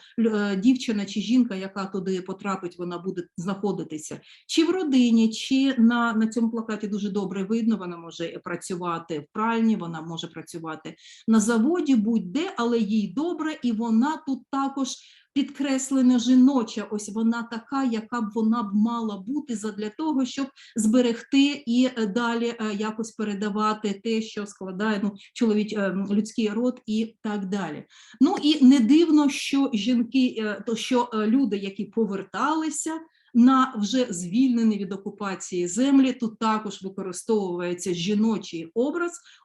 дівчина чи жінка, яка туди потрапить, вона буде знаходитися чи в родині, чи на цьому плакаті дуже добре видно, вона може працювати в пральні, вона може працювати на заводі, будь-де, але їй добре, і вона тут також підкреслена жіноча, ось вона така, яка б вона б мала бути задля того, щоб зберегти і далі якось передавати те, що складає людський род і так далі. Ну і не дивно, що жінки, що люди, які поверталися на вже звільнені від окупації землі, тут також використовується жіночий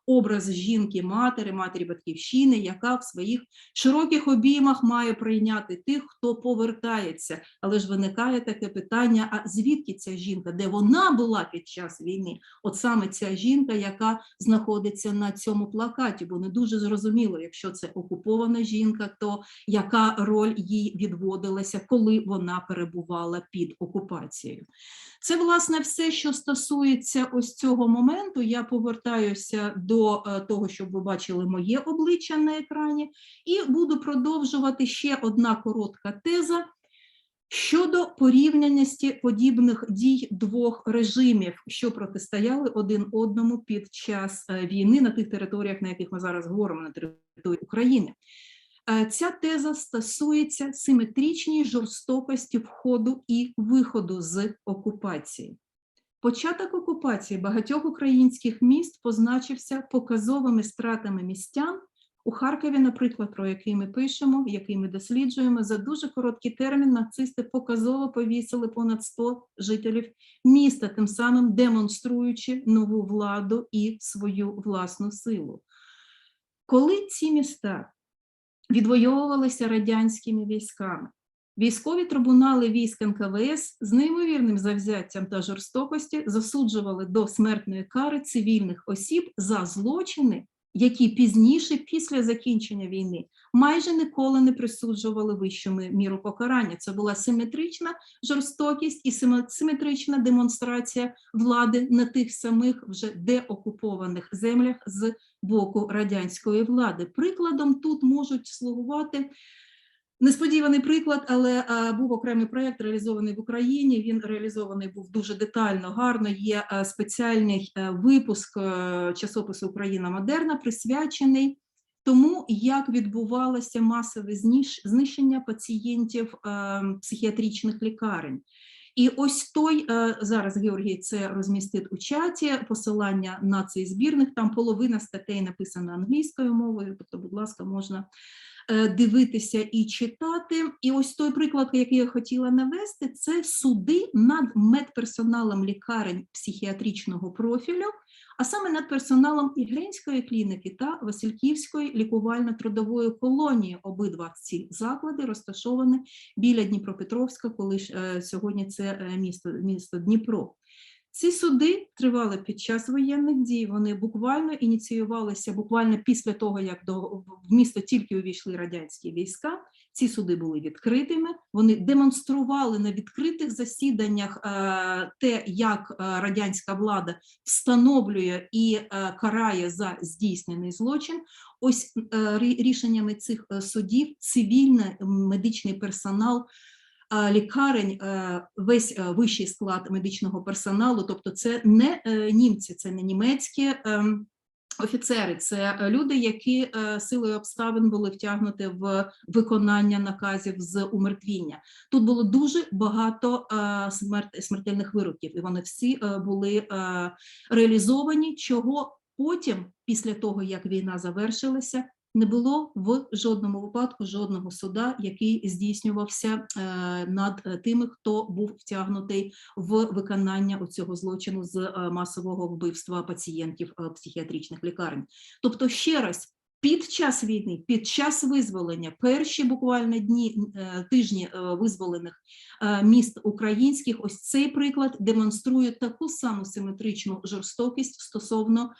образ жінки, матері батьківщини, яка в своїх широких обіймах має прийняти тих, хто повертається. Але ж виникає таке питання, а звідки ця жінка, де вона була під час війни? От саме ця жінка, яка знаходиться на цьому плакаті, бо не дуже зрозуміло, якщо це окупована жінка, то яка роль їй відводилася, коли вона перебувала під окупацією. Це, власне, все, що стосується ось цього моменту. Я повертаюся до того, щоб ви бачили моє обличчя на екрані, і буду продовжувати ще одна коротка теза щодо порівнянності подібних дій двох режимів, що протистояли один одному під час війни на тих територіях, на яких ми зараз говоримо, на території України. Ця теза стосується симетричної жорстокості входу і виходу з окупації. Початок окупації багатьох українських міст позначився показовими стратами містян. У Харкові, наприклад, про який ми пишемо, який ми досліджуємо, за дуже короткий термін нацисти показово повісили понад 100 жителів міста, тим самим демонструючи нову владу і свою власну силу. Коли ці міста відвоювалися радянськими військами, військові трибунали військ НКВС з неймовірним завзяттям та жорстокості засуджували до смертної кари цивільних осіб за злочини, які пізніше, після закінчення війни, майже ніколи не присуджували вищу міру покарання. Це була симетрична жорстокість і симетрична демонстрація влади на тих самих вже деокупованих землях з боку радянської влади. Прикладом тут можуть слугувати несподіваний приклад, але був окремий проєкт, реалізований в Україні. Він реалізований був дуже детально, гарно. Є спеціальний випуск часопису «Україна модерна», присвячений тому, як відбувалося масове знищення пацієнтів психіатричних лікарень. І ось той, зараз Георгій це розмістить у чаті, посилання на цей збірник, там половина статей написана англійською мовою, тобто, будь ласка, можна дивитися і читати. І ось той приклад, який я хотіла навести, це суди над медперсоналом лікарень психіатричного профілю, а саме над персоналом Ігринської клініки та Васильківської лікувально-трудової колонії. Обидва ці заклади розташовані біля Дніпропетровська, коли сьогодні це місто Дніпро. Ці суди тривали під час воєнних дій, вони буквально ініціювалися буквально після того, як в місто тільки увійшли радянські війська. Ці суди були відкритими, вони демонстрували на відкритих засіданнях те, як радянська влада встановлює і карає за здійснений злочин. Ось рішеннями цих судів цивільний медичний персонал лікарень, весь вищий склад медичного персоналу, тобто це не німці, це не німецькі офіцери, це люди, які силою обставин були втягнуті в виконання наказів з умертвіння. Тут було дуже багато смертельних вироків, і вони всі були реалізовані, чого потім, після того, як війна завершилася, не було в жодному випадку жодного суда, який здійснювався над тими, хто був втягнутий в виконання цього злочину з масового вбивства пацієнтів психіатричних лікарень. Тобто, ще раз, під час війни, під час визволення, перші буквально тижні визволених міст українських, ось цей приклад демонструє таку саму симетричну жорстокість стосовно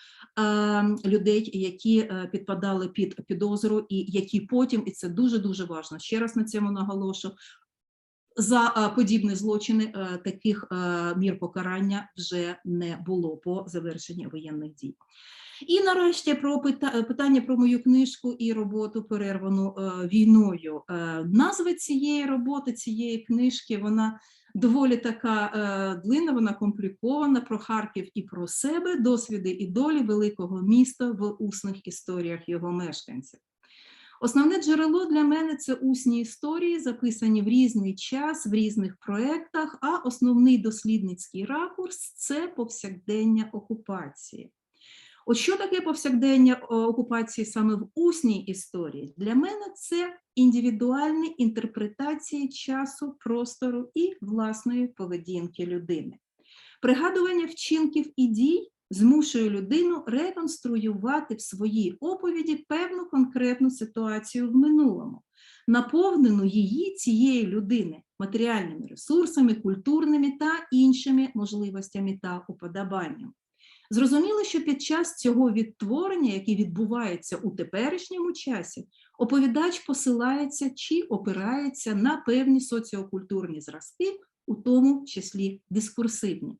людей, які підпадали під підозру і які потім, і це дуже-дуже важливо, ще раз на цьому наголошу, за подібні злочини таких мір покарання вже не було по завершенні воєнних дій. І нарешті про питання про мою книжку і роботу, перервану війною. Назва цієї роботи, цієї книжки, вона доволі така длинна, вона комплікована, про Харків і про себе, досвіди і долі великого міста в усних історіях його мешканців. Основне джерело для мене – це усні історії, записані в різний час, в різних проєктах, а основний дослідницький ракурс – це повсякдення окупації. От що таке повсякдення окупації саме в усній історії? Для мене це індивідуальні інтерпретації часу, простору і власної поведінки людини. Пригадування вчинків і дій змушує людину реконструювати в своїй оповіді певну конкретну ситуацію в минулому, наповнену її, цієї людини, матеріальними ресурсами, культурними та іншими можливостями та уподобаннями. Зрозуміло, що під час цього відтворення, яке відбувається у теперішньому часі, оповідач посилається чи опирається на певні соціокультурні зразки, у тому числі дискурсивні.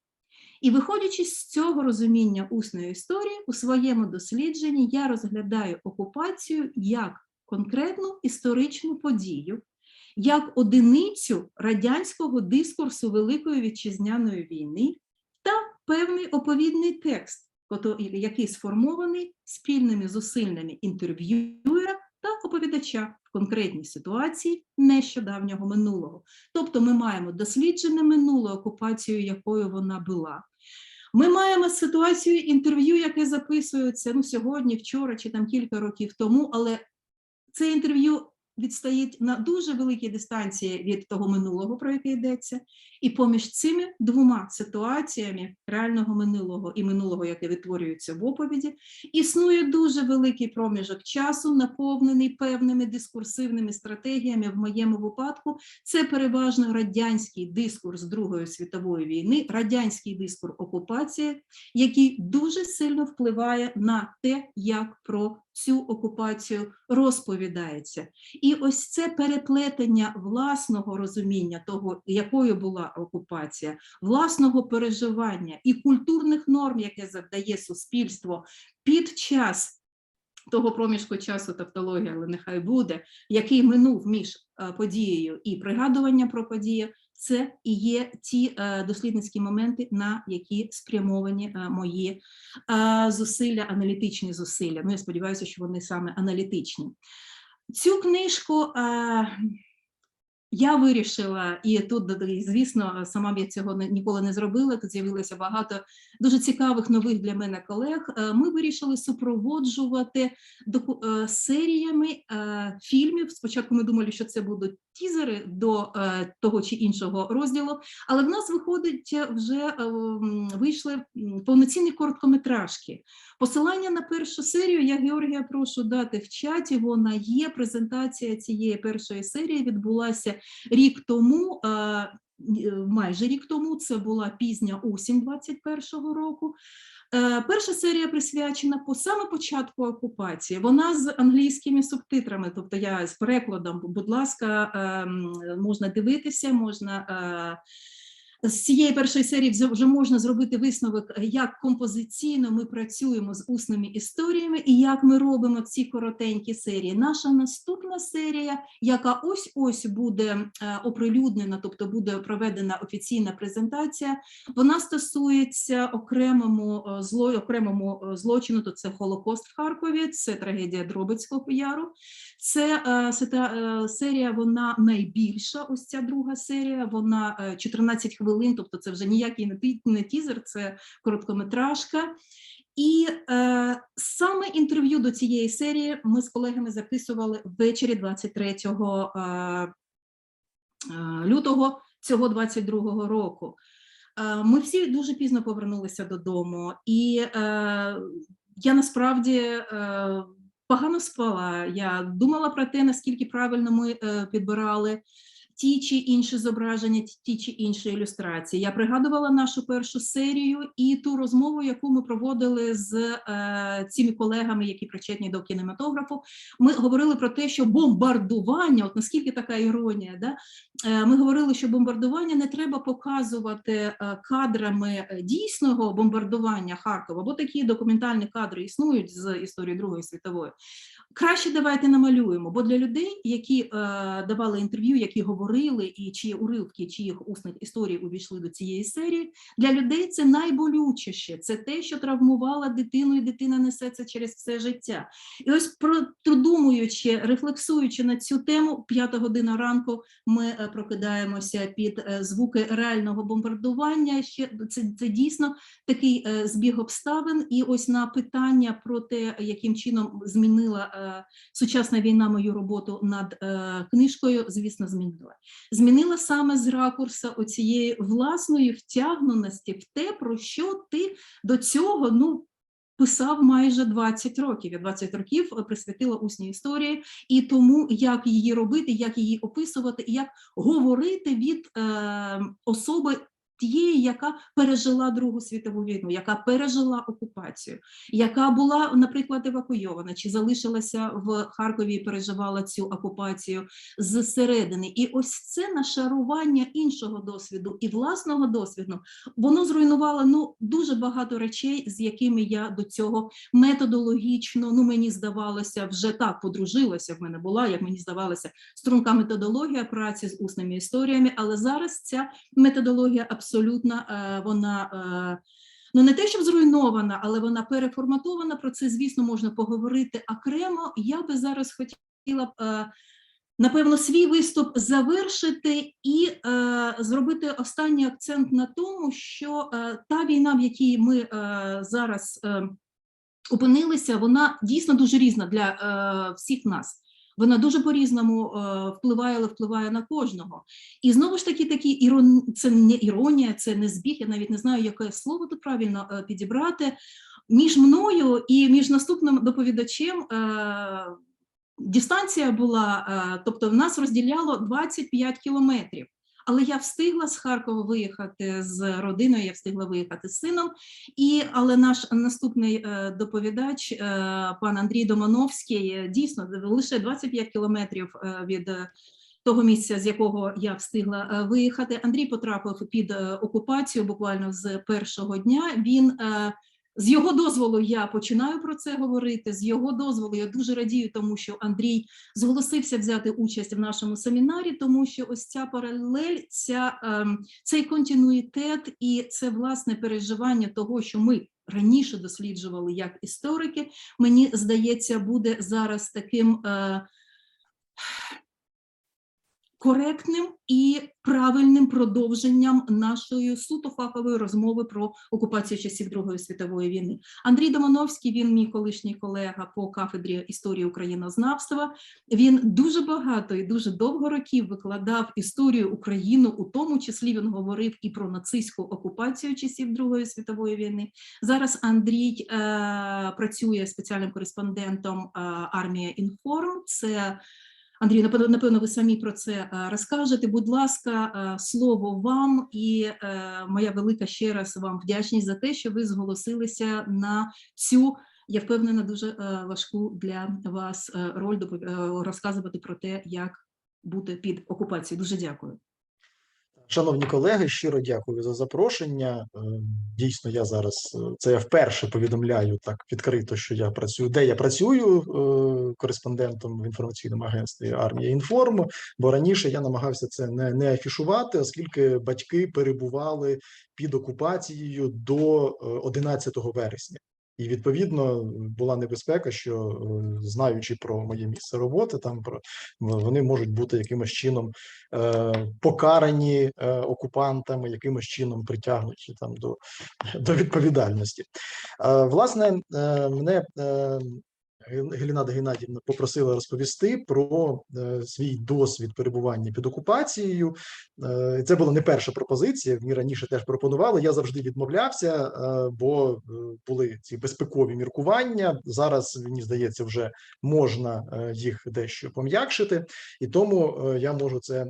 І виходячи з цього розуміння усної історії, у своєму дослідженні я розглядаю окупацію як конкретну історичну подію, як одиницю радянського дискурсу Великої Вітчизняної війни та певний оповідний текст, який сформований спільними зусиллями інтерв'юера та оповідача в конкретній ситуації нещодавнього минулого. Тобто ми маємо досліджене минуле, окупацію, якою вона була. Ми маємо ситуацію інтерв'ю, яке записується сьогодні, вчора чи там кілька років тому, але це інтерв'ю відстоїть на дуже великій дистанції від того минулого, про яке йдеться, і поміж цими двома ситуаціями реального минулого і минулого, яке відтворюється в оповіді, існує дуже великий проміжок часу, наповнений певними дискурсивними стратегіями. В моєму випадку це переважно радянський дискурс Другої світової війни, радянський дискурс окупації, який дуже сильно впливає на те, як про цю окупацію розповідається. І ось це переплетення власного розуміння того, якою була окупація, власного переживання і культурних норм, яке завдає суспільство під час того проміжку часу, тавтологія, але нехай буде, який минув між подією і пригадування про подію, це і є ті дослідницькі моменти, на які спрямовані мої зусилля, аналітичні зусилля. Я сподіваюся, що вони саме аналітичні. Цю книжку я вирішила, і тут, звісно, сама б я цього ніколи не зробила, тут з'явилося багато дуже цікавих нових для мене колег. Ми вирішили супроводжувати серіями фільмів. Спочатку ми думали, що це будуть тізери до того чи іншого розділу, але в нас вже вийшли повноцінні короткометражки. Посилання на першу серію я, Георгія, прошу дати в чаті, вона є, презентація цієї першої серії відбулася рік тому, майже рік тому, це була пізня осінь 21-го року. Перша серія присвячена по саме початку окупації. Вона з англійськими субтитрами, тобто я з перекладом, будь ласка, можна дивитися, можна... З цієї першої серії вже можна зробити висновок, як композиційно ми працюємо з усними історіями і як ми робимо ці коротенькі серії. Наша наступна серія, яка ось-ось буде оприлюднена, тобто буде проведена офіційна презентація, вона стосується окремому злочину, то це Холокост в Харкові, це трагедія Дробицького Яру. Це серія, вона найбільша, ось ця друга серія, вона 14 хвилин, тобто це вже ніякий не тізер, це короткометражка. І саме інтерв'ю до цієї серії ми з колегами записували ввечері 23 лютого цього 22-го року. Ми всі дуже пізно повернулися додому, і я насправді погано спала. Я думала про те, наскільки правильно ми підбирали ті чи інші зображення, ті чи інші ілюстрації. Я пригадувала нашу першу серію і ту розмову, яку ми проводили з цими колегами, які причетні до кінематографу. Ми говорили про те, що бомбардування, от наскільки така іронія, да? Ми говорили, що бомбардування не треба показувати кадрами дійсного бомбардування Харкова, бо такі документальні кадри існують з історії Другої світової. Краще давайте намалюємо, бо для людей, які давали інтерв'ю, які говорили, і чиї уривки, чиїх усних історій увійшли до цієї серії, для людей це найболючіше, це те, що травмувало дитину, і дитина несе це через все життя. І ось продумуючи, рефлексуючи на цю тему, 5 година ранку ми прокидаємося під звуки реального бомбардування. Це дійсно такий збіг обставин. І ось на питання про те, яким чином змінила сучасна війна мою роботу над книжкою, звісно, змінила. Змінила саме з ракурсу оцієї власної втягненості в те, про що ти до цього, писав майже 20 років. Я 20 років присвятила усній історії і тому, як її робити, як її описувати, і як говорити від особи тієї, яка пережила Другу світову війну, яка пережила окупацію, яка була, наприклад, евакуйована, чи залишилася в Харкові і переживала цю окупацію зсередини. І ось це нашарування іншого досвіду і власного досвіду, воно зруйнувало дуже багато речей, з якими я до цього методологічно, мені здавалося, вже так подружилася, в мене була, як мені здавалося, струнка методологія праці з усними історіями, але зараз ця методологія абсолютно вона, не те, щоб зруйнована, але вона переформатована, про це, звісно, можна поговорити окремо. Я би зараз хотіла б, напевно, свій виступ завершити і зробити останній акцент на тому, що та війна, в якій ми зараз опинилися, вона дійсно дуже різна для всіх нас. Вона дуже по-різному впливає на кожного. І знову ж таки, це не іронія, це не збіг, я навіть не знаю, яке слово тут правильно підібрати. Між мною і між наступним доповідачем дистанція була, тобто нас розділяло 25 кілометрів. Але я встигла з Харкова виїхати з родиною, я встигла виїхати з сином. Але наш наступний доповідач, пан Андрій Домановський, дійсно лише 25 кілометрів від того місця, з якого я встигла виїхати. Андрій потрапив під окупацію буквально з першого дня. З його дозволу я починаю про це говорити, з його дозволу я дуже радію тому, що Андрій зголосився взяти участь в нашому семінарі, тому що ось ця паралель, цей континуїтет і це власне переживання того, що ми раніше досліджували як історики, мені здається, буде зараз таким коректним і правильним продовженням нашої суто фахової розмови про окупацію часів Другої світової війни. Андрій Домановський, він мій колишній колега по кафедрі історії українознавства. Він дуже багато і дуже довго років викладав історію України, у тому числі він говорив і про нацистську окупацію часів Другої світової війни. Зараз Андрій працює спеціальним кореспондентом «Армія Інформ». Це Андрій, напевно, ви самі про це розкажете. Будь ласка, слово вам і моя велика ще раз вам вдячність за те, що ви зголосилися на цю, я впевнена, дуже важку для вас роль розказувати про те, як бути під окупацією. Дуже дякую. Шановні колеги, щиро дякую за запрошення. Дійсно, я зараз, це я вперше повідомляю так відкрито, що я працюю, де я працюю кореспондентом в інформаційному агентстві «Армія Інформ», бо раніше я намагався це не афішувати, оскільки батьки перебували під окупацією до 11 вересня. І, відповідно, була небезпека, що, знаючи про моє місце роботи, вони можуть бути якимось чином покарані окупантами, якимось чином притягнуті до відповідальності. Власне, мене Геленада Геннадіївна попросила розповісти про свій досвід перебування під окупацією. Це була не перша пропозиція, мені раніше теж пропонували, я завжди відмовлявся, бо були ці безпекові міркування. Зараз, мені здається, вже можна їх дещо пом'якшити, і тому я можу це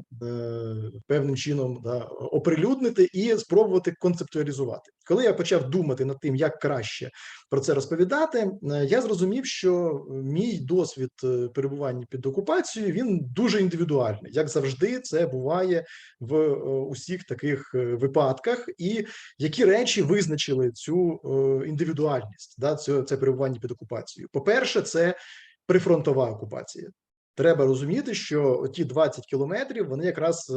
певним чином оприлюднити і спробувати концептуалізувати. Коли я почав думати над тим, як краще про це розповідати, я зрозумів, що мій досвід перебування під окупацією, він дуже індивідуальний. Як завжди, це буває в усіх таких випадках. І які речі визначили цю індивідуальність, це перебування під окупацією? По-перше, це прифронтова окупація. Треба розуміти, що ті 20 кілометрів, вони якраз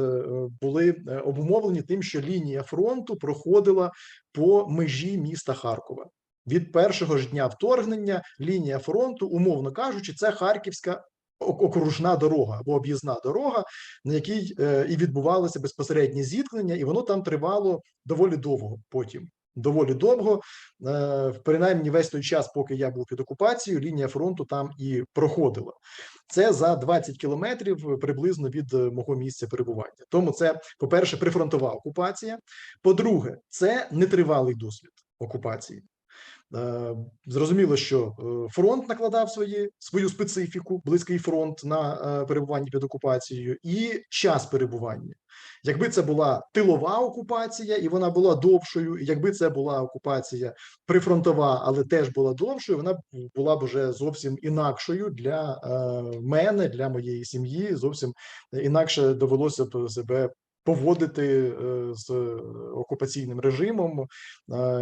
були обумовлені тим, що лінія фронту проходила по межі міста Харкова. Від першого ж дня вторгнення лінія фронту, умовно кажучи, це Харківська окружна дорога або об'їзна дорога, на якій і відбувалося безпосереднє зіткнення, і воно там тривало доволі довго потім. Доволі довго, принаймні весь той час, поки я був під окупацією, лінія фронту там і проходила. Це за 20 кілометрів приблизно від мого місця перебування. Тому це, по-перше, прифронтова окупація. По-друге, це нетривалий досвід окупації. Зрозуміло, що фронт накладав свою специфіку, близький фронт на перебування під окупацією, і час перебування. Якби це була тилова окупація, і вона була довшою, і якби це була окупація прифронтова, але теж була довшою, вона була б вже зовсім інакшою для мене, для моєї сім'ї, зовсім інакше довелося б себе поводити з окупаційним режимом,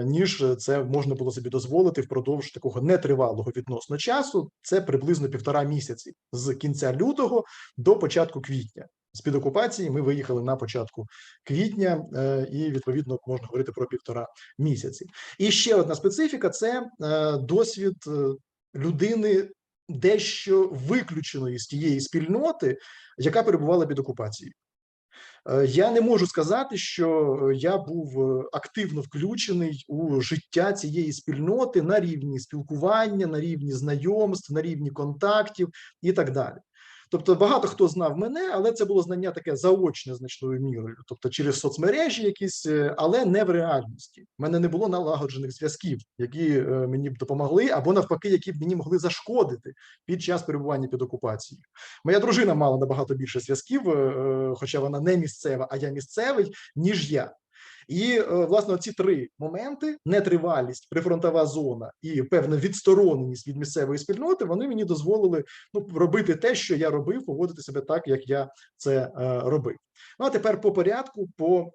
ніж це можна було собі дозволити впродовж такого нетривалого відносно часу. Це приблизно 1,5 місяці з кінця лютого до початку квітня. З-під окупації ми виїхали на початку квітня, і, відповідно, можна говорити про 1,5 місяці. І ще одна специфіка – це досвід людини дещо виключеної з тієї спільноти, яка перебувала під окупацією. Я не можу сказати, що я був активно включений у життя цієї спільноти на рівні спілкування, на рівні знайомств, на рівні контактів і так далі. Тобто багато хто знав мене, але це було знання таке заочне значною мірою, тобто через соцмережі якісь, але не в реальності. У мене не було налагоджених зв'язків, які мені б допомогли, або навпаки, які б мені могли зашкодити під час перебування під окупацією. Моя дружина мала набагато більше зв'язків, хоча вона не місцева, а я місцевий, ніж я. І, власне, ці три моменти – нетривалість, прифронтова зона і певна відстороненість від місцевої спільноти – вони мені дозволили робити те, що я робив, поводити себе так, як я це робив. Ну, а тепер по порядку, по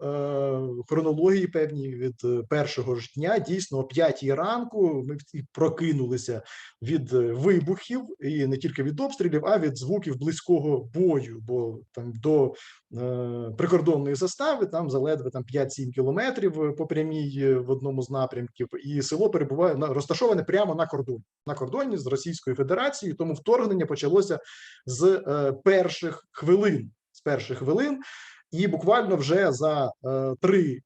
хронології певній від першого ж дня. Дійсно, о 5-й ранку ми прокинулися від вибухів, і не тільки від обстрілів, а від звуків близького бою, бо там до прикордонної застави там заледве 5-7 кілометрів по прямій в одному з напрямків, і село перебуває розташоване прямо на кордоні з Російською Федерацією, тому вторгнення почалося з перших хвилин, і буквально вже за 3-4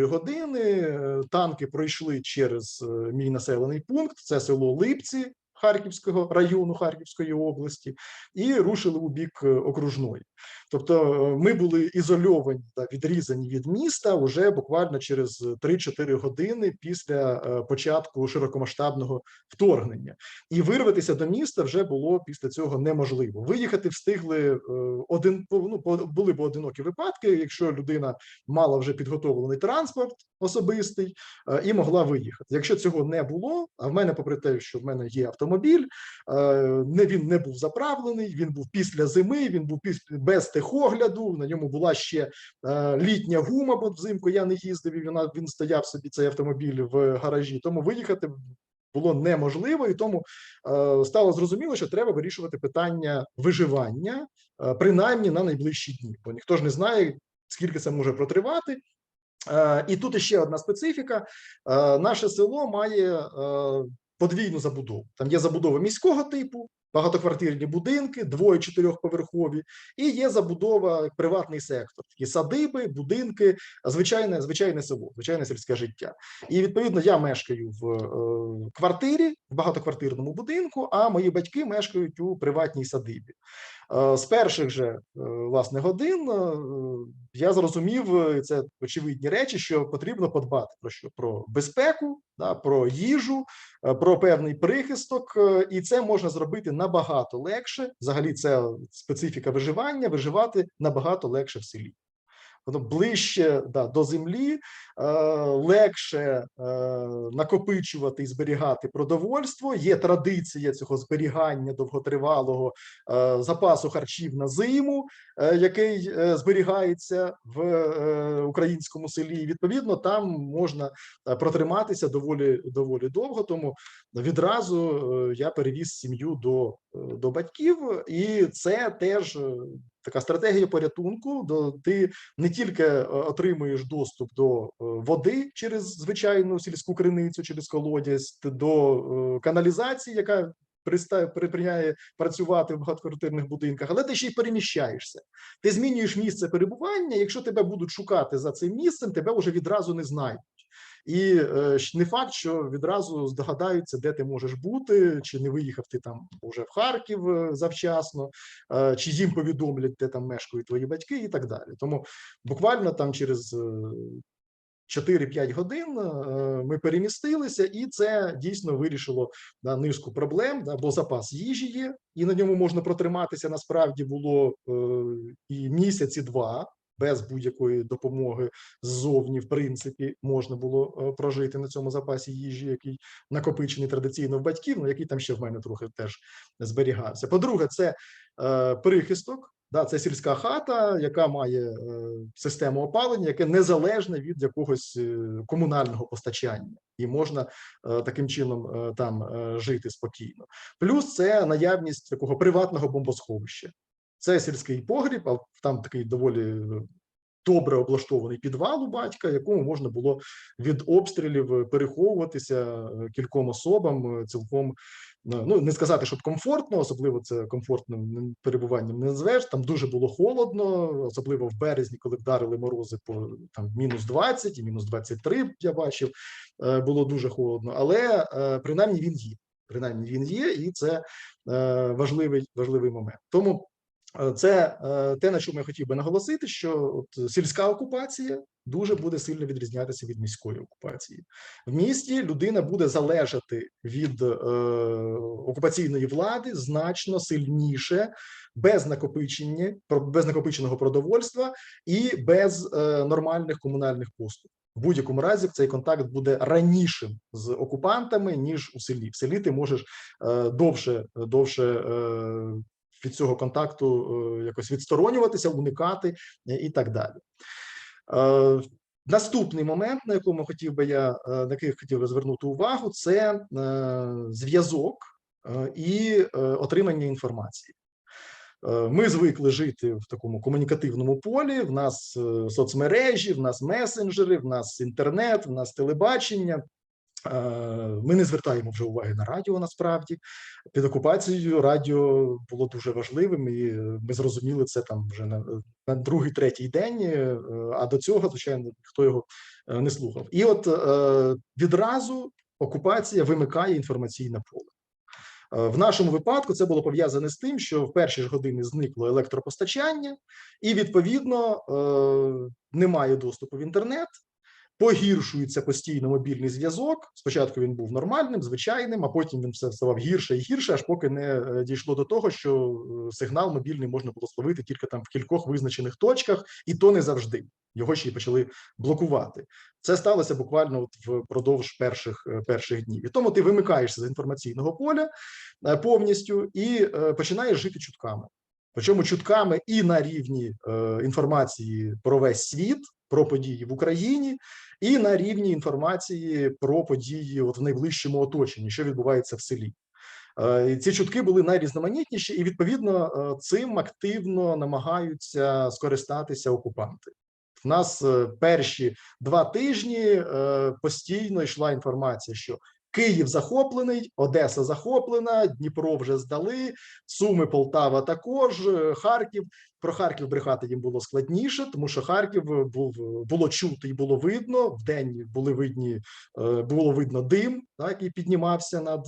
години танки пройшли через мій населений пункт, це село Липці Харківського району Харківської області, і рушили у бік окружної. Тобто ми були ізольовані та відрізані від міста уже буквально через 3-4 години після початку широкомасштабного вторгнення. І вирватися до міста вже було після цього неможливо. Виїхати встигли, були б одинокі випадки, якщо людина мала вже підготовлений транспорт особистий і могла виїхати. Якщо цього не було, а в мене, попри те, що в мене є автомобіль, він не був заправлений, він був після зими, він був без техогляду, на ньому була ще літня гума, бо взимку я не їздив, і він стояв собі, цей автомобіль, в гаражі, тому виїхати було неможливо, і тому стало зрозуміло, що треба вирішувати питання виживання, принаймні на найближчі дні, бо ніхто ж не знає, скільки це може протривати. І тут ще одна специфіка. Наше село має подвійну забудову. Там є забудова міського типу, багатоквартирні будинки, 2-4-поверхові, і є забудова, приватний сектор, такі садиби, будинки, звичайне село, звичайне сільське життя. І, відповідно, я мешкаю в квартирі, в багатоквартирному будинку, а мої батьки мешкають у приватній садибі. З перших же, власне, годин я зрозумів, це очевидні речі, що потрібно подбати про що? Про безпеку, да, про їжу, про певний прихисток, і це можна зробити набагато легше. Взагалі, це специфіка виживання, виживати набагато легше в селі. Воно ближче до землі, легше накопичувати і зберігати продовольство. Є традиція цього зберігання довготривалого запасу харчів на зиму, який зберігається в українському селі. Відповідно, там можна протриматися доволі довго. Тому відразу я перевіз сім'ю до батьків, і це теж така стратегія порятунку. Ти не тільки отримуєш доступ до води через звичайну сільську криницю, через колодязь, до каналізації, яка припиняє працювати в багатоквартирних будинках, але ти ще й переміщаєшся. Ти змінюєш місце перебування, якщо тебе будуть шукати за цим місцем, тебе вже відразу не знайдуть. І не факт, що відразу здогадаються, де ти можеш бути, чи не виїхав ти там вже в Харків завчасно, чи їм повідомлять, де там мешкають твої батьки і так далі. Тому буквально там через 4-5 годин ми перемістилися, і це дійсно вирішило низку проблем, бо запас їжі є, і на ньому можна протриматися. Насправді було і місяць, і 2. Без будь-якої допомоги ззовні, в принципі, можна було прожити на цьому запасі їжі, який накопичений традиційно в батьків, ну, який там ще в мене трохи теж зберігався. По-друге, це прихисток, це сільська хата, яка має систему опалення, яке незалежне від якогось комунального постачання. І можна таким чином там жити спокійно. Плюс це наявність такого приватного бомбосховища. Це сільський погріб, а там такий доволі добре облаштований підвал у батька, якому можна було від обстрілів переховуватися кільком особам цілком, ну, не сказати, щоб комфортно, особливо це комфортним перебуванням не назвеш, там дуже було холодно, особливо в березні, коли вдарили морози по там мінус 20 і мінус 23, я бачив, було дуже холодно, але принаймні він є, і це важливий момент. Тому це те, на чому я хотів би наголосити, що сільська окупація дуже буде сильно відрізнятися від міської окупації. В місті людина буде залежати від окупаційної влади значно сильніше, без накопиченого продовольства і без нормальних комунальних послуг. В будь-якому разі цей контакт буде ранішим з окупантами, ніж у селі. В селі ти можеш довше від цього контакту якось відсторонюватися, уникати і так далі. Наступний момент, на який хотів би звернути увагу, це зв'язок і отримання інформації. Ми звикли жити в такому комунікативному полі, в нас соцмережі, в нас месенджери, в нас інтернет, в нас телебачення. Ми не звертаємо вже уваги на радіо, насправді. Під окупацією радіо було дуже важливим, і ми зрозуміли це там вже на другий-третій день, а до цього, звичайно, ніхто його не слухав. І от відразу окупація вимикає інформаційне поле. В нашому випадку це було пов'язане з тим, що в перші ж години зникло електропостачання, і, відповідно, немає доступу в інтернет, погіршується постійно мобільний зв'язок. Спочатку він був нормальним, звичайним, а потім він все ставав гірше і гірше, аж поки не дійшло до того, що сигнал мобільний можна було словити тільки там в кількох визначених точках, і то не завжди. Його ще й почали блокувати. Це сталося буквально впродовж перших днів. І тому ти вимикаєшся з інформаційного поля повністю і починаєш жити чутками. Причому чутками і на рівні інформації про весь світ, про події в Україні, і на рівні інформації про події в найближчому оточенні, що відбувається в селі. Ці чутки були найрізноманітніші, і, відповідно, цим активно намагаються скористатися окупанти. В нас перші 2 тижні постійно йшла інформація, що Київ захоплений, Одеса захоплена, Дніпро вже здали, Суми, Полтава також, Харків. Про Харків брехати їм було складніше, тому що Харків було чути і було видно. Вдень було видно дим, так, який піднімався над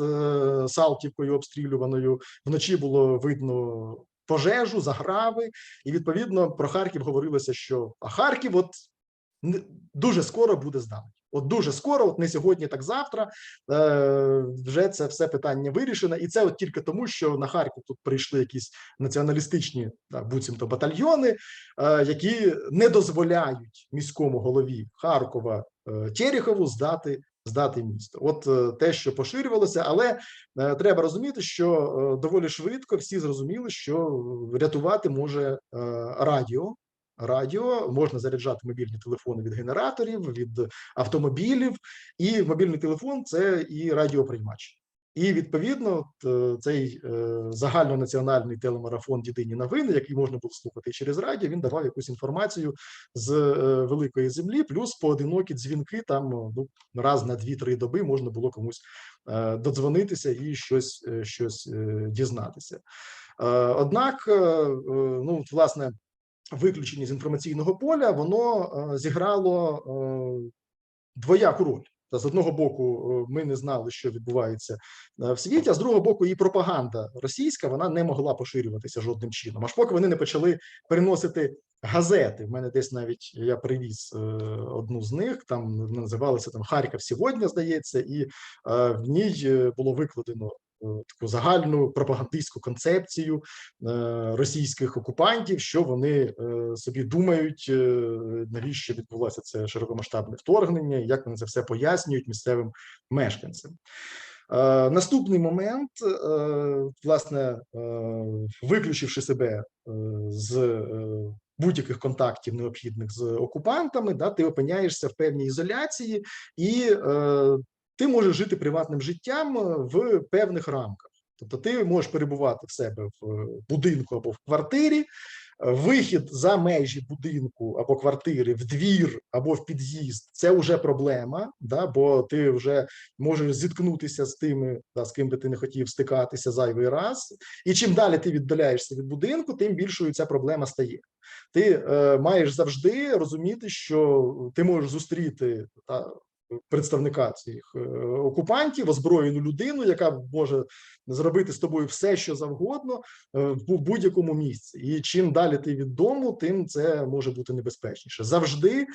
Салтівкою обстрілюваною. Вночі було видно пожежу, заграви. І відповідно про Харків говорилося, що Харків дуже скоро буде зданий. Дуже скоро, не сьогодні, так завтра, вже це все питання вирішено. І це тільки тому, що на Харків тут прийшли якісь націоналістичні, буцімто, батальйони, які не дозволяють міському голові Харкова Терехову здати місто. Те, що поширювалося, але треба розуміти, що доволі швидко всі зрозуміли, що рятувати може радіо, можна заряджати мобільні телефони від генераторів, від автомобілів, і мобільний телефон – це і радіоприймач. І, відповідно, цей загальнонаціональний телемарафон «Єдині новини», який можна було слухати через радіо, він давав якусь інформацію з великої землі, плюс поодинокі дзвінки, там раз на 2-3 доби можна було комусь додзвонитися і щось дізнатися. Однак, власне, виключення з інформаційного поля, воно зіграло двояку роль. З одного боку, ми не знали, що відбувається в світі, а з другого боку, і пропаганда російська, вона не могла поширюватися жодним чином. Аж поки вони не почали переносити газети. В мене десь навіть я привіз одну з них, там називалася «Харків сьогодні», здається, і в ній було викладено таку загальну пропагандистську концепцію російських окупантів, що вони собі думають, навіщо відбулося це широкомасштабне вторгнення, і як вони це все пояснюють місцевим мешканцям. Наступний момент, власне, виключивши себе з будь-яких контактів необхідних з окупантами, ти опиняєшся в певній ізоляції і ти можеш жити приватним життям в певних рамках. Тобто ти можеш перебувати в себе в будинку або в квартирі, вихід за межі будинку або квартири в двір або в під'їзд – це вже проблема, бо ти вже можеш зіткнутися з тими, з ким би ти не хотів стикатися зайвий раз. І чим далі ти віддаляєшся від будинку, тим більшою ця проблема стає. Ти маєш завжди розуміти, що ти можеш зустріти представника цих окупантів, озброєну людину, яка може зробити з тобою все, що завгодно в будь-якому місці. І чим далі ти від дому, тим це може бути небезпечніше. Завжди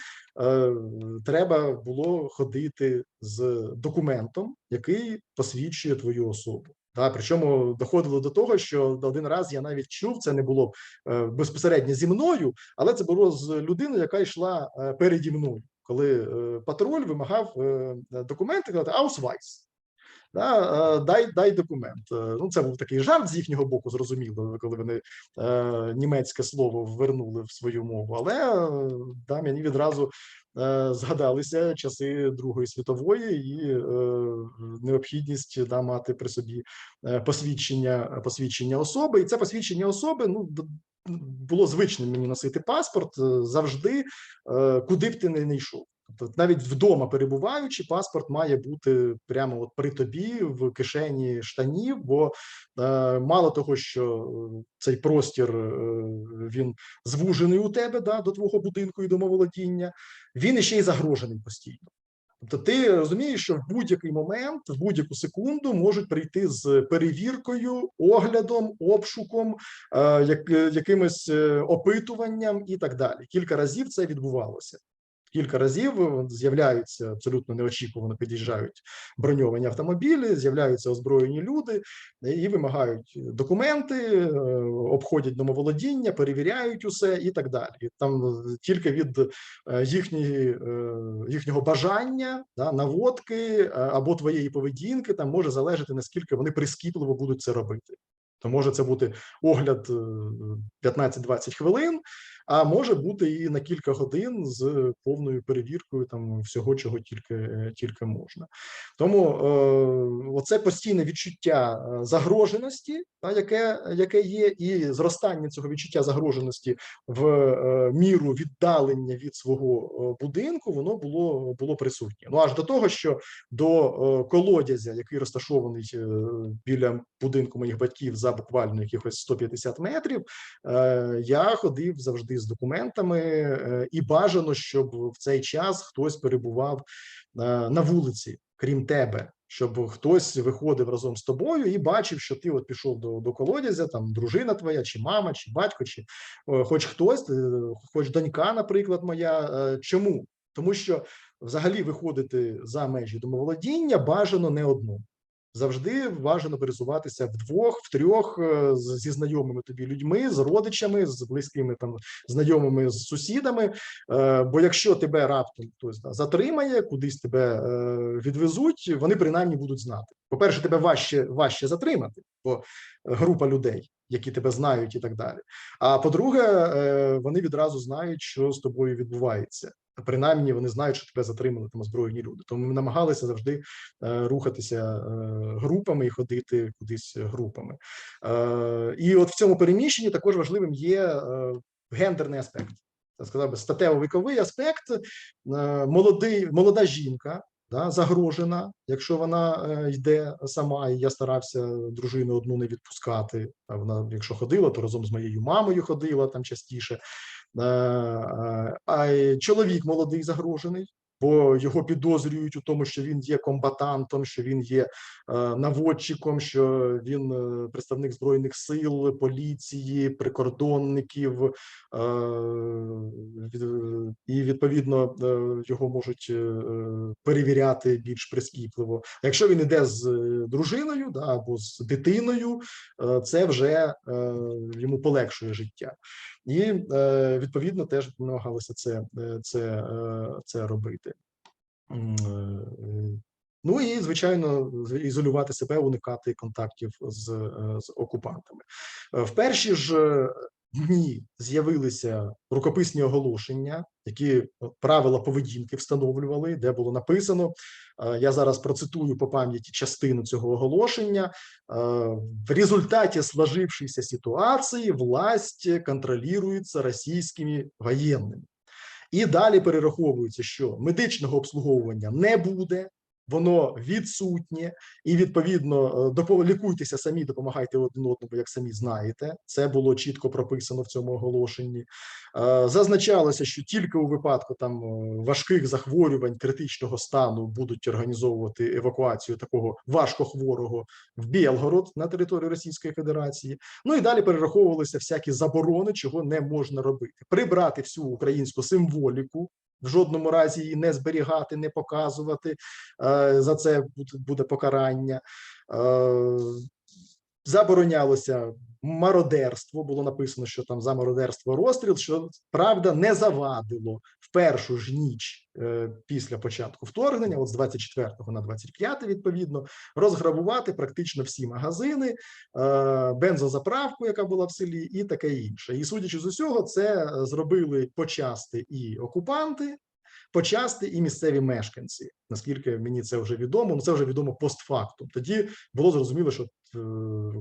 треба було ходити з документом, який посвідчує твою особу. Причому доходило до того, що один раз я навіть чув, це не було безпосередньо зі мною, але це було з людиною, яка йшла переді мною. Коли патруль вимагав документи, казати «Аусвайс», дай документ. Це був такий жарт з їхнього боку, зрозуміло, коли вони німецьке слово ввернули в свою мову, але мені відразу згадалися часи Другої світової і необхідність мати при собі посвідчення особи. І це посвідчення особи, було звичним мені носити паспорт завжди, куди б ти не йшов. Тобто навіть вдома перебуваючи, паспорт має бути прямо при тобі, в кишені штанів, бо мало того, що цей простір, він звужений у тебе до твого будинку і домоволодіння, він іще й загрожений постійно. Тобто ти розумієш, що в будь-який момент, в будь-яку секунду можуть прийти з перевіркою, оглядом, обшуком, якимось опитуванням і так далі. Кілька разів це відбувалося. Кілька разів з'являються абсолютно неочікувано, під'їжджають броньовані автомобілі, з'являються озброєні люди і вимагають документи, обходять домоволодіння, перевіряють усе і так далі. Там тільки від їхнього бажання, наводки або твоєї поведінки там може залежати, наскільки вони прискіпливо будуть це робити. То може це бути огляд 15-20 хвилин, а може бути і на кілька годин з повною перевіркою там всього, чого тільки можна. Тому оце постійне відчуття загроженості, яке є, і зростання цього відчуття загроженості в міру віддалення від свого будинку, воно було присутнє. Ну аж до того, що до колодязя, який розташований біля будинку моїх батьків за буквально якихось 150 метрів, я ходив завжди з документами, і бажано, щоб в цей час хтось перебував на вулиці, крім тебе, щоб хтось виходив разом з тобою і бачив, що ти от пішов до колодязя, там дружина твоя, чи мама, чи батько, чи хоч хтось, хоч донька, наприклад, моя. Чому? Тому що взагалі виходити за межі домоволодіння бажано не одному. Завжди бажано пересуватися вдвох, втрьох, зі знайомими тобі людьми, з родичами, з близькими там знайомими, з сусідами. Бо якщо тебе раптом хтось затримає, кудись тебе відвезуть, вони принаймні будуть знати. По-перше, тебе важче затримати, бо група людей, які тебе знають і так далі. А по-друге, вони відразу знають, що з тобою відбувається. Принаймні вони знають, що тебе затримали там озброєні люди. Тому ми намагалися завжди рухатися групами і ходити кудись групами. І от в цьому переміщенні також важливим є гендерний аспект. Я сказав би, статево-віковий аспект. Молода жінка, загрожена, якщо вона йде сама, і я старався дружину одну не відпускати. А вона, якщо ходила, то разом з моєю мамою ходила там частіше. А чоловік молодий загрожений, бо його підозрюють у тому, що він є комбатантом, що він є наводчиком, що він представник Збройних сил, поліції, прикордонників, і, відповідно, його можуть перевіряти більш прискіпливо. А якщо він іде з дружиною або з дитиною, це вже йому полегшує життя. І, відповідно, теж намагалися це робити. Ну і, звичайно, ізолювати себе, уникати контактів з окупантами. В перші ж дні з'явилися рукописні оголошення, які правила поведінки встановлювали, де було написано, я зараз процитую по пам'яті частину цього оголошення: в результаті сложившейся ситуації власть контролюється російськими воєнними. І далі перераховується, що медичного обслуговування не буде, воно відсутнє, і, відповідно, лікуйтеся самі, допомагайте один одному, як самі знаєте. Це було чітко прописано в цьому оголошенні. Зазначалося, що тільки у випадку там важких захворювань, критичного стану будуть організовувати евакуацію такого важкохворого в Білгород на території Російської Федерації. Ну і далі перераховувалися всякі заборони, чого не можна робити. Прибрати всю українську символіку, в жодному разі її не зберігати, не показувати, за це буде покарання. Заборонялося мародерство, було написано, що там за мародерство розстріл, що, правда, не завадило в першу ж ніч після початку вторгнення, от з 24 на 25, відповідно, розграбувати практично всі магазини, бензозаправку, яка була в селі, і таке інше. І, судячи з усього, це зробили почасти і окупанти, почасти і місцеві мешканці. Наскільки мені це вже відомо, це вже відомо постфактум. Тоді було зрозуміло, що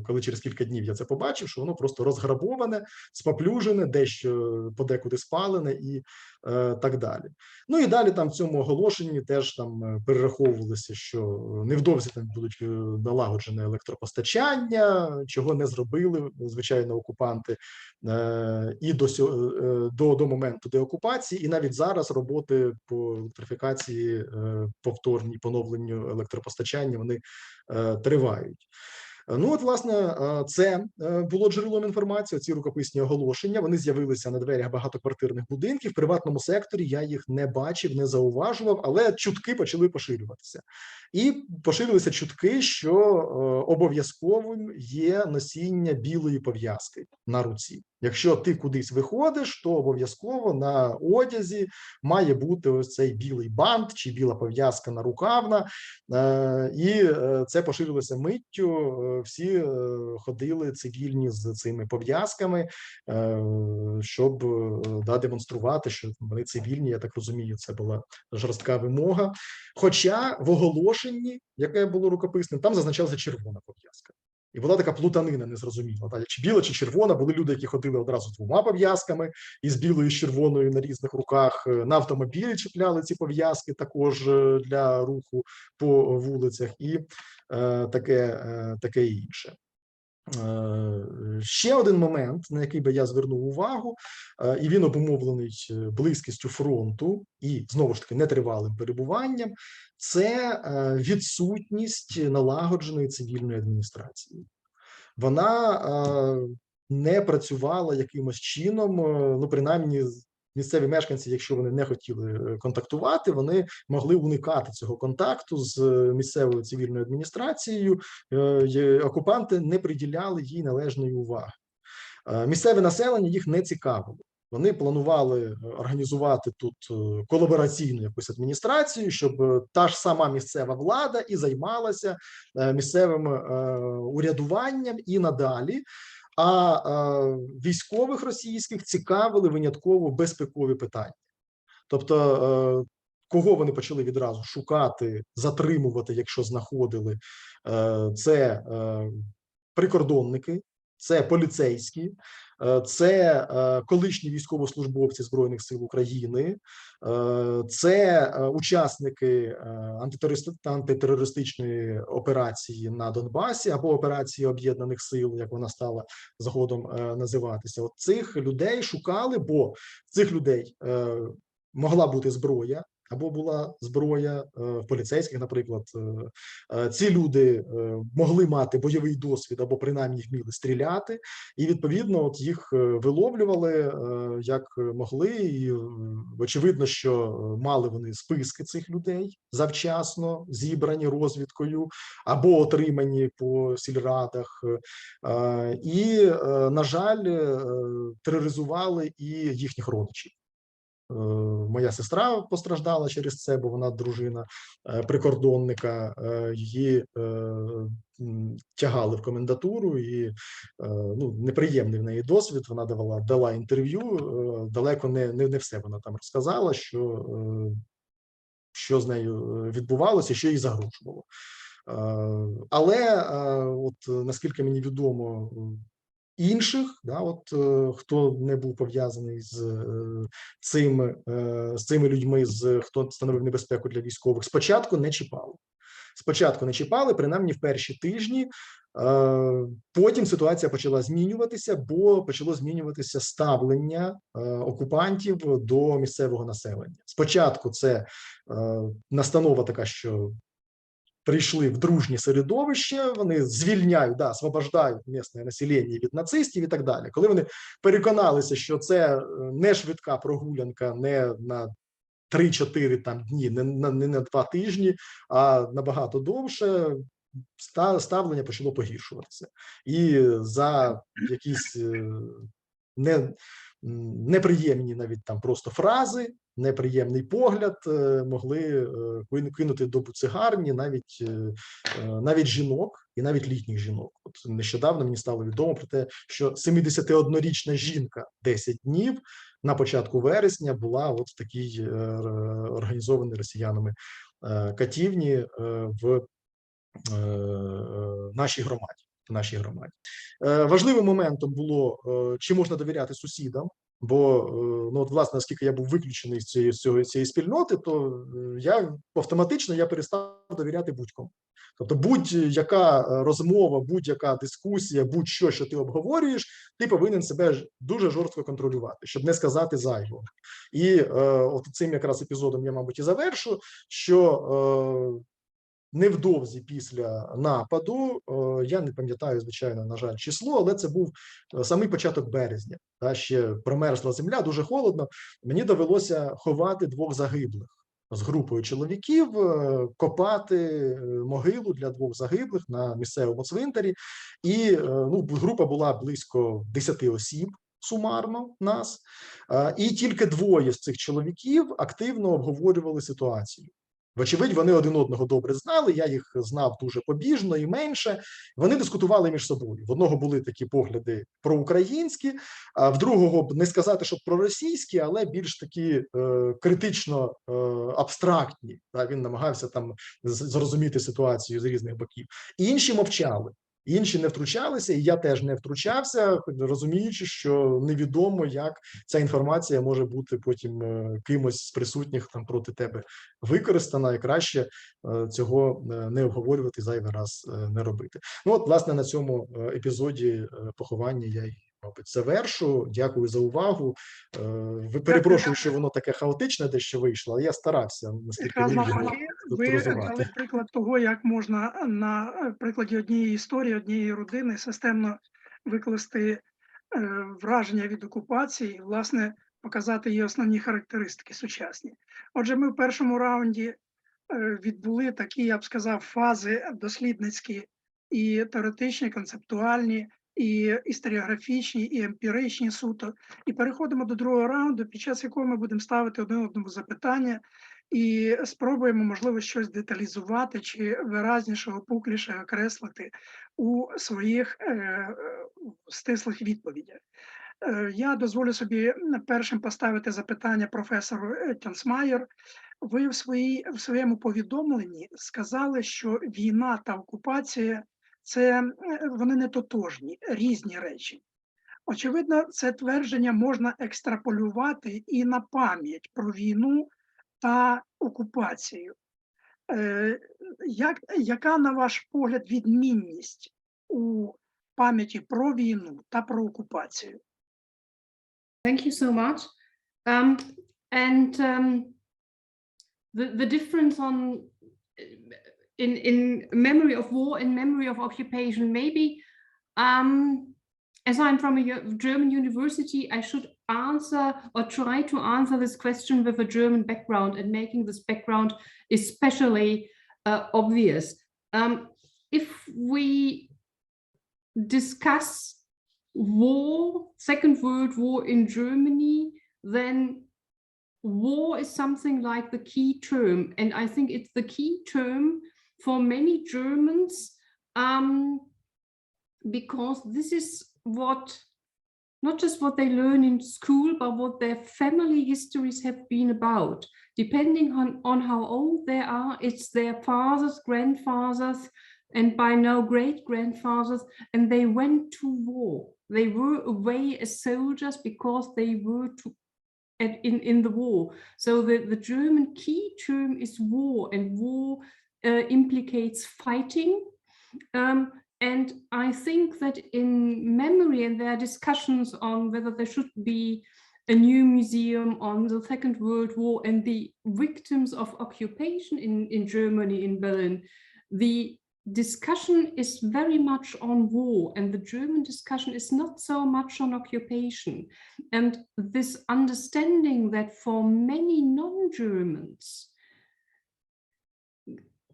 коли через кілька днів я це побачив, що воно просто розграбоване, споплюжене, дещо подекуди спалене і так далі. Ну і далі там в цьому оголошенні теж там перераховувалося, що невдовзі там будуть налагоджене електропостачання, чого не зробили, звичайно, окупанти і до моменту деокупації, і навіть зараз роботи по електрифікації, повторній поновленню електропостачання, вони тривають. Ну, от, власне, це було джерелом інформації, ці рукописні оголошення, вони з'явилися на дверях багатоквартирних будинків, в приватному секторі я їх не бачив, не зауважував, але чутки почали поширюватися. І поширилися чутки, що обов'язковим є носіння білої пов'язки на руці. Якщо ти кудись виходиш, то обов'язково на одязі має бути ось цей білий бант чи біла пов'язка нарукавна, і це поширилося миттю. Всі ходили цивільні з цими пов'язками, щоб демонструвати, що вони цивільні. Я так розумію, це була жорстка вимога. Хоча в оголошенні, яке було рукописним, там зазначалася червона пов'язка. І була така плутанина незрозуміла. Так? Чи біла, чи червона. Були люди, які ходили одразу з двома пов'язками, із білою, і з червоною на різних руках. На автомобілі чіпляли ці пов'язки також для руху по вулицях і таке інше. Ще один момент, на який би я звернув увагу, і він обумовлений близькістю фронту і, знову ж таки, нетривалим перебуванням, це відсутність налагодженої цивільної адміністрації. Вона не працювала якимось чином, ну, принаймні, місцеві мешканці, якщо вони не хотіли контактувати, вони могли уникати цього контакту з місцевою цивільною адміністрацією. Окупанти не приділяли їй належної уваги. Місцеве населення їх не цікавило. Вони планували організувати тут колабораційну якусь адміністрацію, щоб та ж сама місцева влада і займалася місцевим урядуванням і надалі. А військових російських цікавили винятково безпекові питання. Тобто, кого вони почали відразу шукати, затримувати, якщо знаходили, це прикордонники, це поліцейські, це колишні військовослужбовці Збройних сил України, це учасники антитерористичної операції на Донбасі або операції Об'єднаних сил, як вона стала згодом називатися. От цих людей шукали, бо в цих людей могла бути зброя, або була зброя в поліцейських, наприклад. Ці люди могли мати бойовий досвід, або принаймні вміли стріляти, і відповідно от їх виловлювали як могли, і очевидно, що мали вони списки цих людей завчасно, зібрані розвідкою, або отримані по сільрадах, і, на жаль, тероризували і їхніх родичів. Моя сестра постраждала через це, бо вона дружина прикордонника, її тягали в комендатуру, і ну, неприємний в неї досвід. Вона дала інтерв'ю, далеко не все вона там розказала, що з нею відбувалося, що їй загрожувало. Але от наскільки мені відомо, інших, хто не був пов'язаний з цими людьми, хто становив небезпеку для військових, спочатку не чіпали. Принаймні в перші тижні. Потім ситуація почала змінюватися, бо почало змінюватися ставлення окупантів до місцевого населення. Спочатку це настанова така, що прийшли в дружнє середовище, вони звільняють, освобождають місцеве населення від нацистів і так далі. Коли вони переконалися, що це не швидка прогулянка, не на 3-4 дні, не на 2 тижні, а набагато довше, ставлення почало погіршуватися. І за якісь неприємні навіть там просто фрази, неприємний погляд могли кинути до буцегарні навіть жінок і навіть літніх жінок. От нещодавно мені стало відомо про те, що 71-річна жінка 10 днів на початку вересня була от в такій організованій росіянами катівні в нашій громаді. Важливим моментом було, чи можна довіряти сусідам, бо, власне, оскільки я був виключений з цієї спільноти, то автоматично перестав довіряти будь-кому. Тобто будь-яка розмова, будь-яка дискусія, будь-що, що ти обговорюєш, ти повинен себе дуже жорстко контролювати, щоб не сказати зайвого. І от цим якраз епізодом я, мабуть, і завершу, що невдовзі після нападу, я не пам'ятаю, звичайно, на жаль, число, але це був самий початок березня. Ще промерзла земля, дуже холодно. Мені довелося ховати 2 загиблих з групою чоловіків, копати могилу для 2 загиблих на місцевому цвинтарі. І група була близько 10 осіб. сумарно нас, і тільки двоє з цих чоловіків активно обговорювали ситуацію. Вочевидь, вони один одного добре знали, я їх знав дуже побіжно і менше. Вони дискутували між собою. В одного були такі погляди проукраїнські, а в другого, не сказати, що проросійські, але більш такі критично абстрактні. Він намагався там зрозуміти ситуацію з різних боків. Інші мовчали. Інші не втручалися, і я теж не втручався, розуміючи, що невідомо, як ця інформація може бути потім кимось з присутніх там проти тебе використана, і краще цього не обговорювати, зайвий раз не робити. Ну от, власне, на цьому епізоді поховання я й, мабуть, завершу. Дякую за увагу. Перепрошую, що воно таке хаотичне дещо вийшло, але я старався, наскільки ви дали приклад того, як можна на прикладі однієї історії, однієї родини системно викласти враження від окупації, власне, показати її основні характеристики сучасні. Отже, ми в першому раунді відбули такі, я б сказав, фази дослідницькі і теоретичні, концептуальні, і історіографічні, і емпіричні суто. І переходимо до другого раунду, під час якого ми будемо ставити один одному запитання і спробуємо, можливо, щось деталізувати чи виразніше, опукліше окреслити у своїх стислих відповідях. Я дозволю собі першим поставити запитання професору Тянсмайер. Ви в своєму повідомленні сказали, що війна та окупація вони не тотожні, різні речі. Очевидно, це твердження можна екстраполювати і на пам'ять про війну та окупацію. Яка, на ваш погляд, відмінність у пам'яті про війну та про окупацію? Thank you so much. The difference in memory of war and memory of occupation, maybe as I'm from a German university, I should answer or try to answer this question with a German background and making this background especially obvious. If we discuss war, Second World War in Germany, then war is something like the key term, and I think it's the key term for many Germans because this is not just what they learn in school, but what their family histories have been about. Depending on how old they are, it's their fathers, grandfathers, and by now great-grandfathers, and they went to war. They were away as soldiers because they were in the war. So the German key term is war, and war implicates fighting. And I think that in memory, and there are discussions on whether there should be a new museum on the Second World War and the victims of occupation in Germany, in Berlin, the discussion is very much on war, and the German discussion is not so much on occupation. And this understanding that for many non-Germans,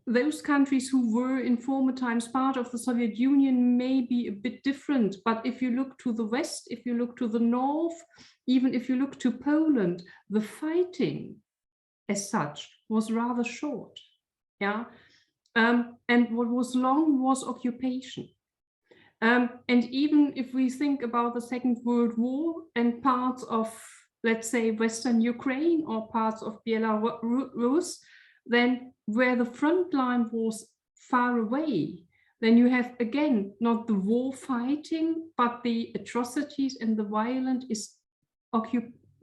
those countries who were in former times part of the Soviet Union may be a bit different, but if you look to the West, if you look to the North, even if you look to Poland, the fighting as such was rather short. Yeah. And what was long was occupation. And even if we think about the Second World War and parts of, let's say, Western Ukraine or parts of Belarus, then where the front line was far away, then you have, again, not the war fighting, but the atrocities and the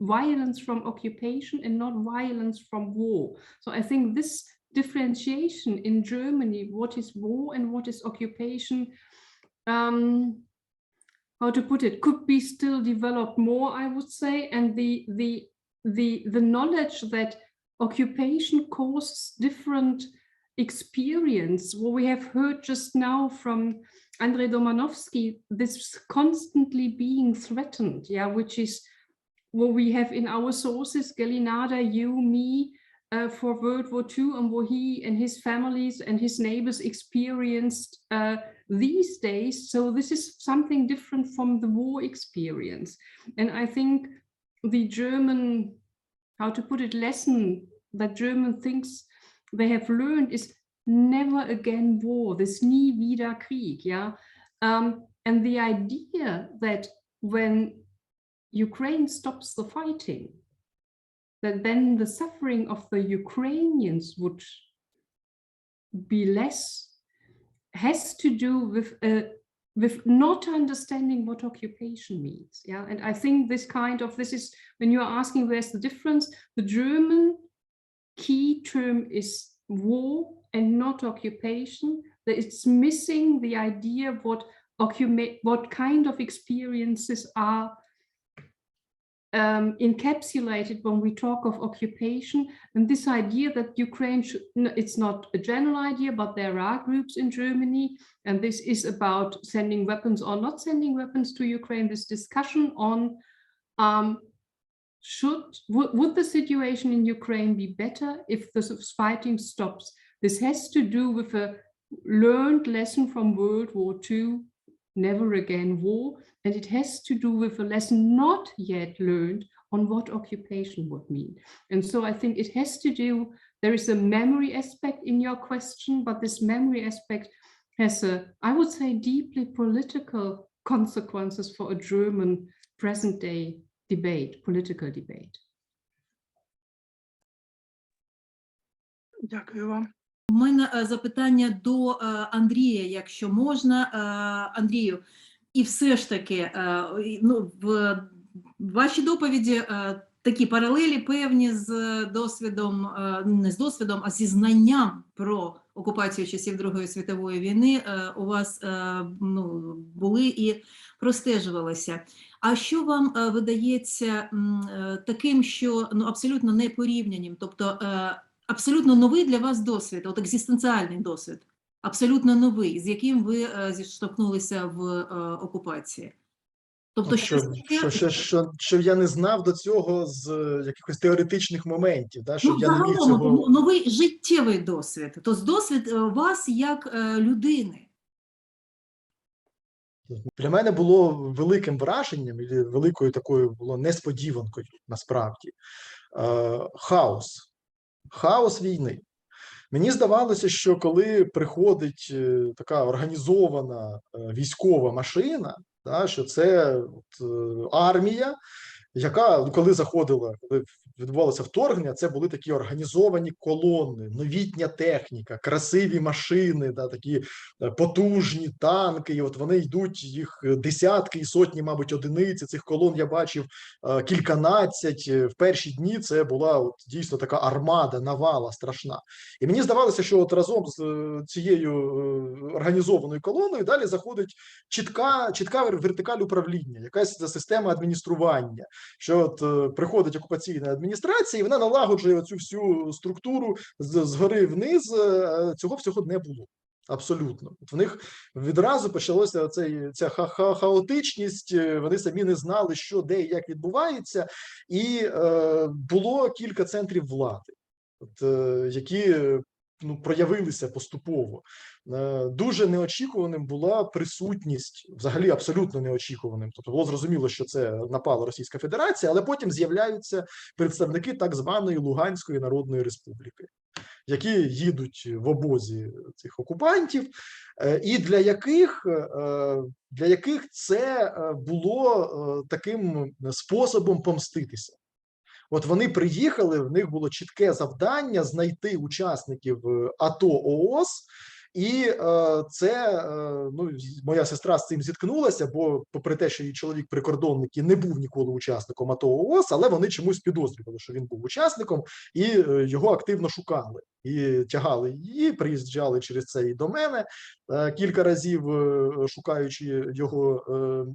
violence from occupation and not violence from war. So I think this differentiation in Germany, what is war and what is occupation, how to put it, could be still developed more, I would say. And the knowledge that occupation causes different experience, what we have heard just now from Andrei Domanovsky, this constantly being threatened, yeah, which is what we have in our sources, Galinada, you, me, for World War II, and what he and his families and his neighbors experienced these days, so this is something different from the war experience. And I think the German, how to put it, lesson that German thinks they have learned is never again war, this nie wieder Krieg, yeah? And the idea that when Ukraine stops the fighting, that then the suffering of the Ukrainians would be less, has to do with not understanding what occupation means. Yeah, and I think this is when you are asking where's the difference, the German key term is war and not occupation. That it's missing the idea of what kind of experiences are encapsulated when we talk of occupation, and this idea that Ukraine should, it's not a general idea, but there are groups in Germany, and this is about sending weapons or not sending weapons to Ukraine, this discussion on would the situation in Ukraine be better if the fighting stops? This has to do with a learned lesson from World War II, never again war, and it has to do with a lesson not yet learned on what occupation would mean. And so I think it has to do, there is a memory aspect in your question, but this memory aspect has I would say, deeply political consequences for a German present day debate, political debate. Дякую вам. У мене запитання до Андрія, якщо можна. Андрію, і все ж таки, в вашій доповіді такі паралелі певні з досвідом, не з досвідом, а зі знанням про окупацію часів Другої світової війни у вас були і простежувалися. А що вам видається таким, що абсолютно непорівняним, тобто абсолютно новий для вас досвід, от екзистенціальний досвід, абсолютно новий, з яким ви зіштовхнулися в окупації? Тобто, що я не знав до цього з якихось теоретичних моментів, да, що я не міг цього... Новий життєвий досвід, тобто досвід вас як людини. Для мене було великим враженням, і великою такою було несподіванкою, насправді, хаос війни. Мені здавалося, що коли приходить така організована військова машина, да, що це армія, яка, коли відбувалося вторгнення, це були такі організовані колони, новітня техніка, красиві машини, да, такі потужні танки, і от вони йдуть, їх десятки і сотні, мабуть, одиниці, цих колон я бачив кільканадцять, в перші дні це була дійсно така армада, навала страшна. І мені здавалося, що от разом з цією організованою колоною далі заходить чітка вертикаль управління, якась система адміністрування, що от приходить окупаційна адміністрація, і вона налагоджує цю всю структуру згори вниз. Цього всього не було. Абсолютно. От в них відразу почалася ця хаотичність, вони самі не знали, що, де і як відбувається, і було кілька центрів влади, які проявилися поступово. Дуже неочікуваним була присутність, взагалі абсолютно неочікуваним. Тобто було зрозуміло, що це напала Російська Федерація, але потім з'являються представники так званої Луганської Народної Республіки, які їдуть в обозі цих окупантів, і для яких це було таким способом помститися. От вони приїхали, в них було чітке завдання знайти учасників АТО-ООС, і це, моя сестра з цим зіткнулася, бо попри те, що її чоловік прикордонник і не був ніколи учасником АТО-ООС, але вони чомусь підозрювали, що він був учасником, і його активно шукали. І тягали її, приїжджали через це і до мене кілька разів, шукаючи його.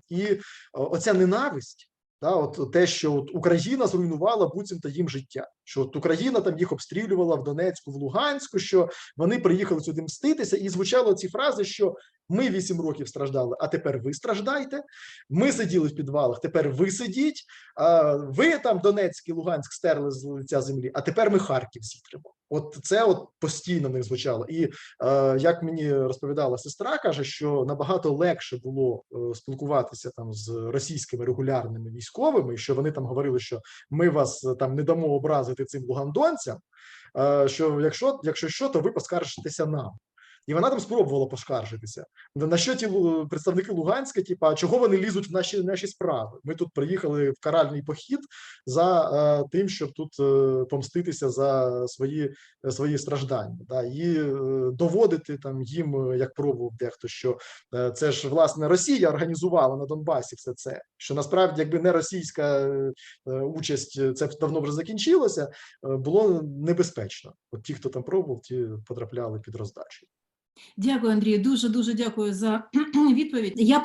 І оця ненависть, да, от те, що от Україна зруйнувала буцімто їм життя, що от Україна там їх обстрілювала в Донецьку, в Луганську, що вони приїхали сюди мститися, і звучали ці фрази, що Ми 8 років страждали, а тепер ви страждайте. Ми сиділи в підвалах, тепер ви сидіть. Ви там Донецьк і Луганськ стерли з лиця землі, а тепер ми Харків зітримо. От це от постійно в них звучало. І як мені розповідала сестра, каже, що набагато легше було спілкуватися там з російськими регулярними військовими, що вони там говорили, що ми вас там не дамо образити цим лугандонцям, що якщо що, то ви поскаржитеся нам. І вона там спробувала поскаржитися. На що ті представники Луганська, типу, а чого вони лізуть в наші справи? Ми тут приїхали в каральний похід за тим, щоб тут помститися за свої страждання. Да? І доводити там їм, як пробував дехто, що це ж, власне, Росія організувала на Донбасі все це. Що насправді, якби не російська участь, це давно вже закінчилося, було небезпечно. От ті, хто там пробував, ті потрапляли під роздачу. Дякую, Андрію. Дуже дякую за відповідь. Я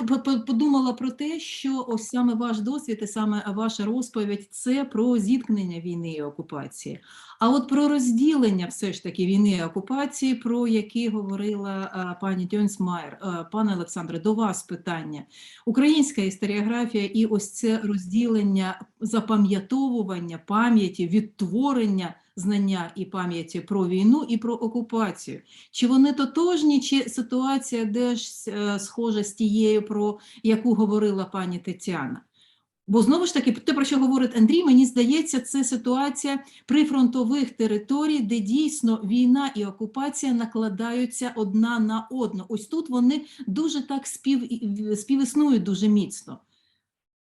подумала про те, що ось саме ваш досвід і саме ваша розповідь – це про зіткнення війни і окупації. А от про розділення все ж таки війни і окупації, про які говорила пані Дьонсмайер. Пане Олександре, до вас питання. Українська історіографія і ось це розділення, запам'ятовування пам'яті, відтворення знання і пам'яті про війну і про окупацію. Чи вони тотожні, чи ситуація теж схожа з тією, про яку говорила пані Тетяна? Бо, знову ж таки, те, про що говорить Андрій, мені здається, це ситуація прифронтових територій, де дійсно війна і окупація накладаються одна на одну. Ось тут вони дуже так співіснують дуже міцно.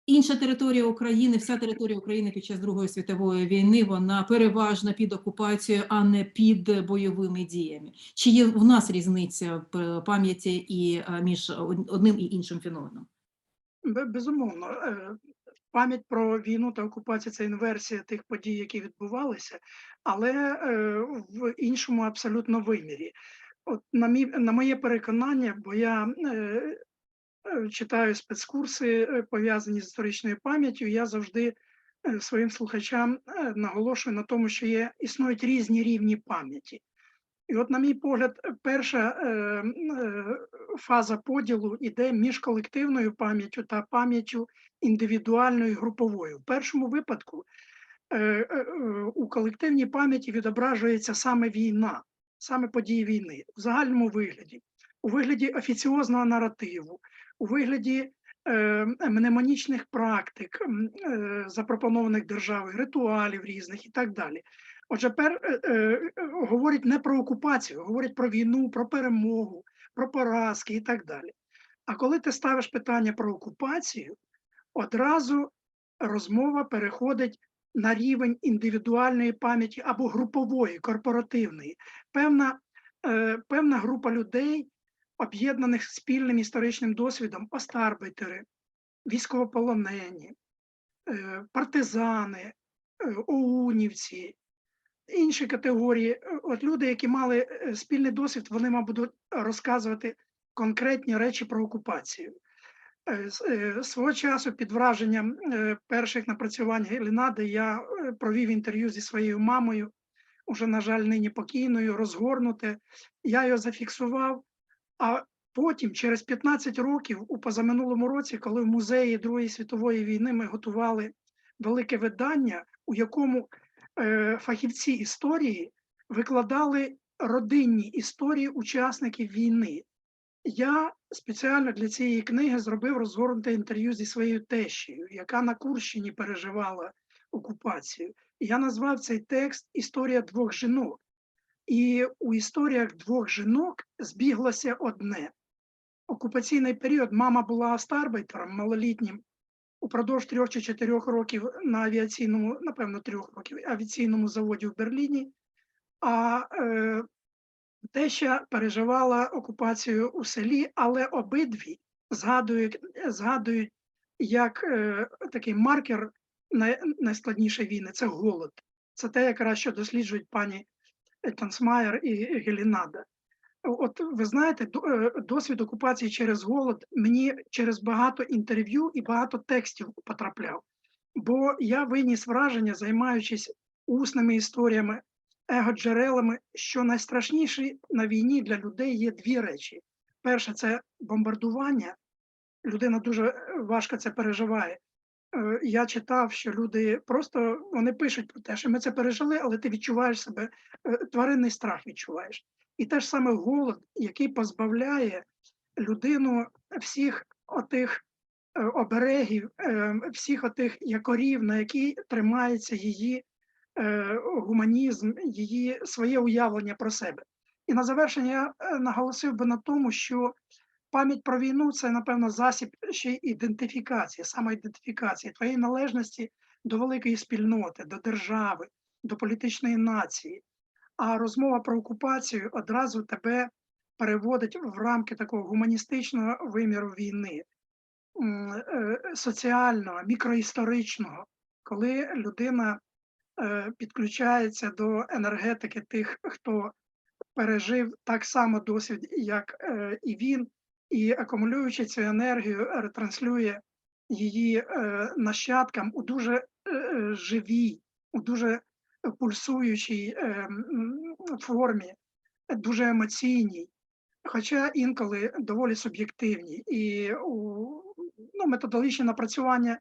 Інша територія України, вся територія України під час Другої світової війни, вона переважно під окупацією, а не під бойовими діями. Чи є в нас різниця в пам'яті і між одним і іншим феноменом? Безумовно. Пам'ять про війну та окупацію – це інверсія тих подій, які відбувалися, але в іншому абсолютно вимірі. От на моє переконання, бо я читаю спецкурси, пов'язані з історичною пам'яттю, я завжди своїм слухачам наголошую на тому, що існують різні рівні пам'яті. І от, на мій погляд, перша фаза поділу йде між колективною пам'яттю та пам'яттю індивідуальною і груповою. В першому випадку у колективній пам'яті відображується саме війна, саме події війни, в загальному вигляді, у вигляді офіціозного наративу, у вигляді мнемонічних практик, запропонованих державою, ритуалів різних і так далі. Отже, говорить не про окупацію, говорить про війну, про перемогу, про поразки і так далі. А коли ти ставиш питання про окупацію, одразу розмова переходить на рівень індивідуальної пам'яті або групової, корпоративної. Певна група людей, об'єднаних спільним історичним досвідом, остарбайтери, військовополонені, партизани, оунівці, інші категорії. От люди, які мали спільний досвід, вони, мабуть, будуть розказувати конкретні речі про окупацію. Свого часу під враженням перших напрацювань Гелінади я провів інтерв'ю зі своєю мамою, уже, на жаль, нині покійною, розгорнуте. Я його зафіксував, а потім, через 15 років, у позаминулому році, коли в музеї Другої світової війни ми готували велике видання, у якому фахівці історії викладали родинні історії учасників війни. Я спеціально для цієї книги зробив розгорнуте інтерв'ю зі своєю тещею, яка на Курщині переживала окупацію. І я назвав цей текст «Історія двох жінок». І у історіях двох жінок збіглося одне. Окупаційний період мама була остарбайтером малолітнім упродовж 3 чи 4 років на авіаційному, напевно, 3 років, авіаційному заводі в Берліні, а теща переживала окупацію у селі, але обидві згадують як такий маркер найскладнішої війни – це голод. Це те, якраз, що досліджують пані Дьонсмайер і Гелінада. От ви знаєте, досвід окупації через голод мені через багато інтерв'ю і багато текстів потрапляв. Бо я виніс враження, займаючись усними історіями, его-джерелами, що найстрашніші на війні для людей є 2 речі. перше, це бомбардування. Людина дуже важко це переживає. Я читав, що люди просто, вони пишуть про те, що ми це пережили, але ти відчуваєш себе, тваринний страх відчуваєш. І те ж саме голод, який позбавляє людину всіх отих оберегів, всіх отих якорів, на які тримається її гуманізм, її своє уявлення про себе. І на завершення я наголосив би на тому, що пам'ять про війну – це, напевно, засіб ще й ідентифікації, самоідентифікації, твоєї належності до великої спільноти, до держави, до політичної нації. А розмова про окупацію одразу тебе переводить в рамки такого гуманістичного виміру війни, соціального, мікроісторичного, коли людина підключається до енергетики тих, хто пережив так само досвід, як і він, і акумулюючи цю енергію, ретранслює її нащадкам у дуже живій, у дуже пульсуючій формі, дуже емоційній, хоча інколи доволі суб'єктивній. І методологічні напрацювання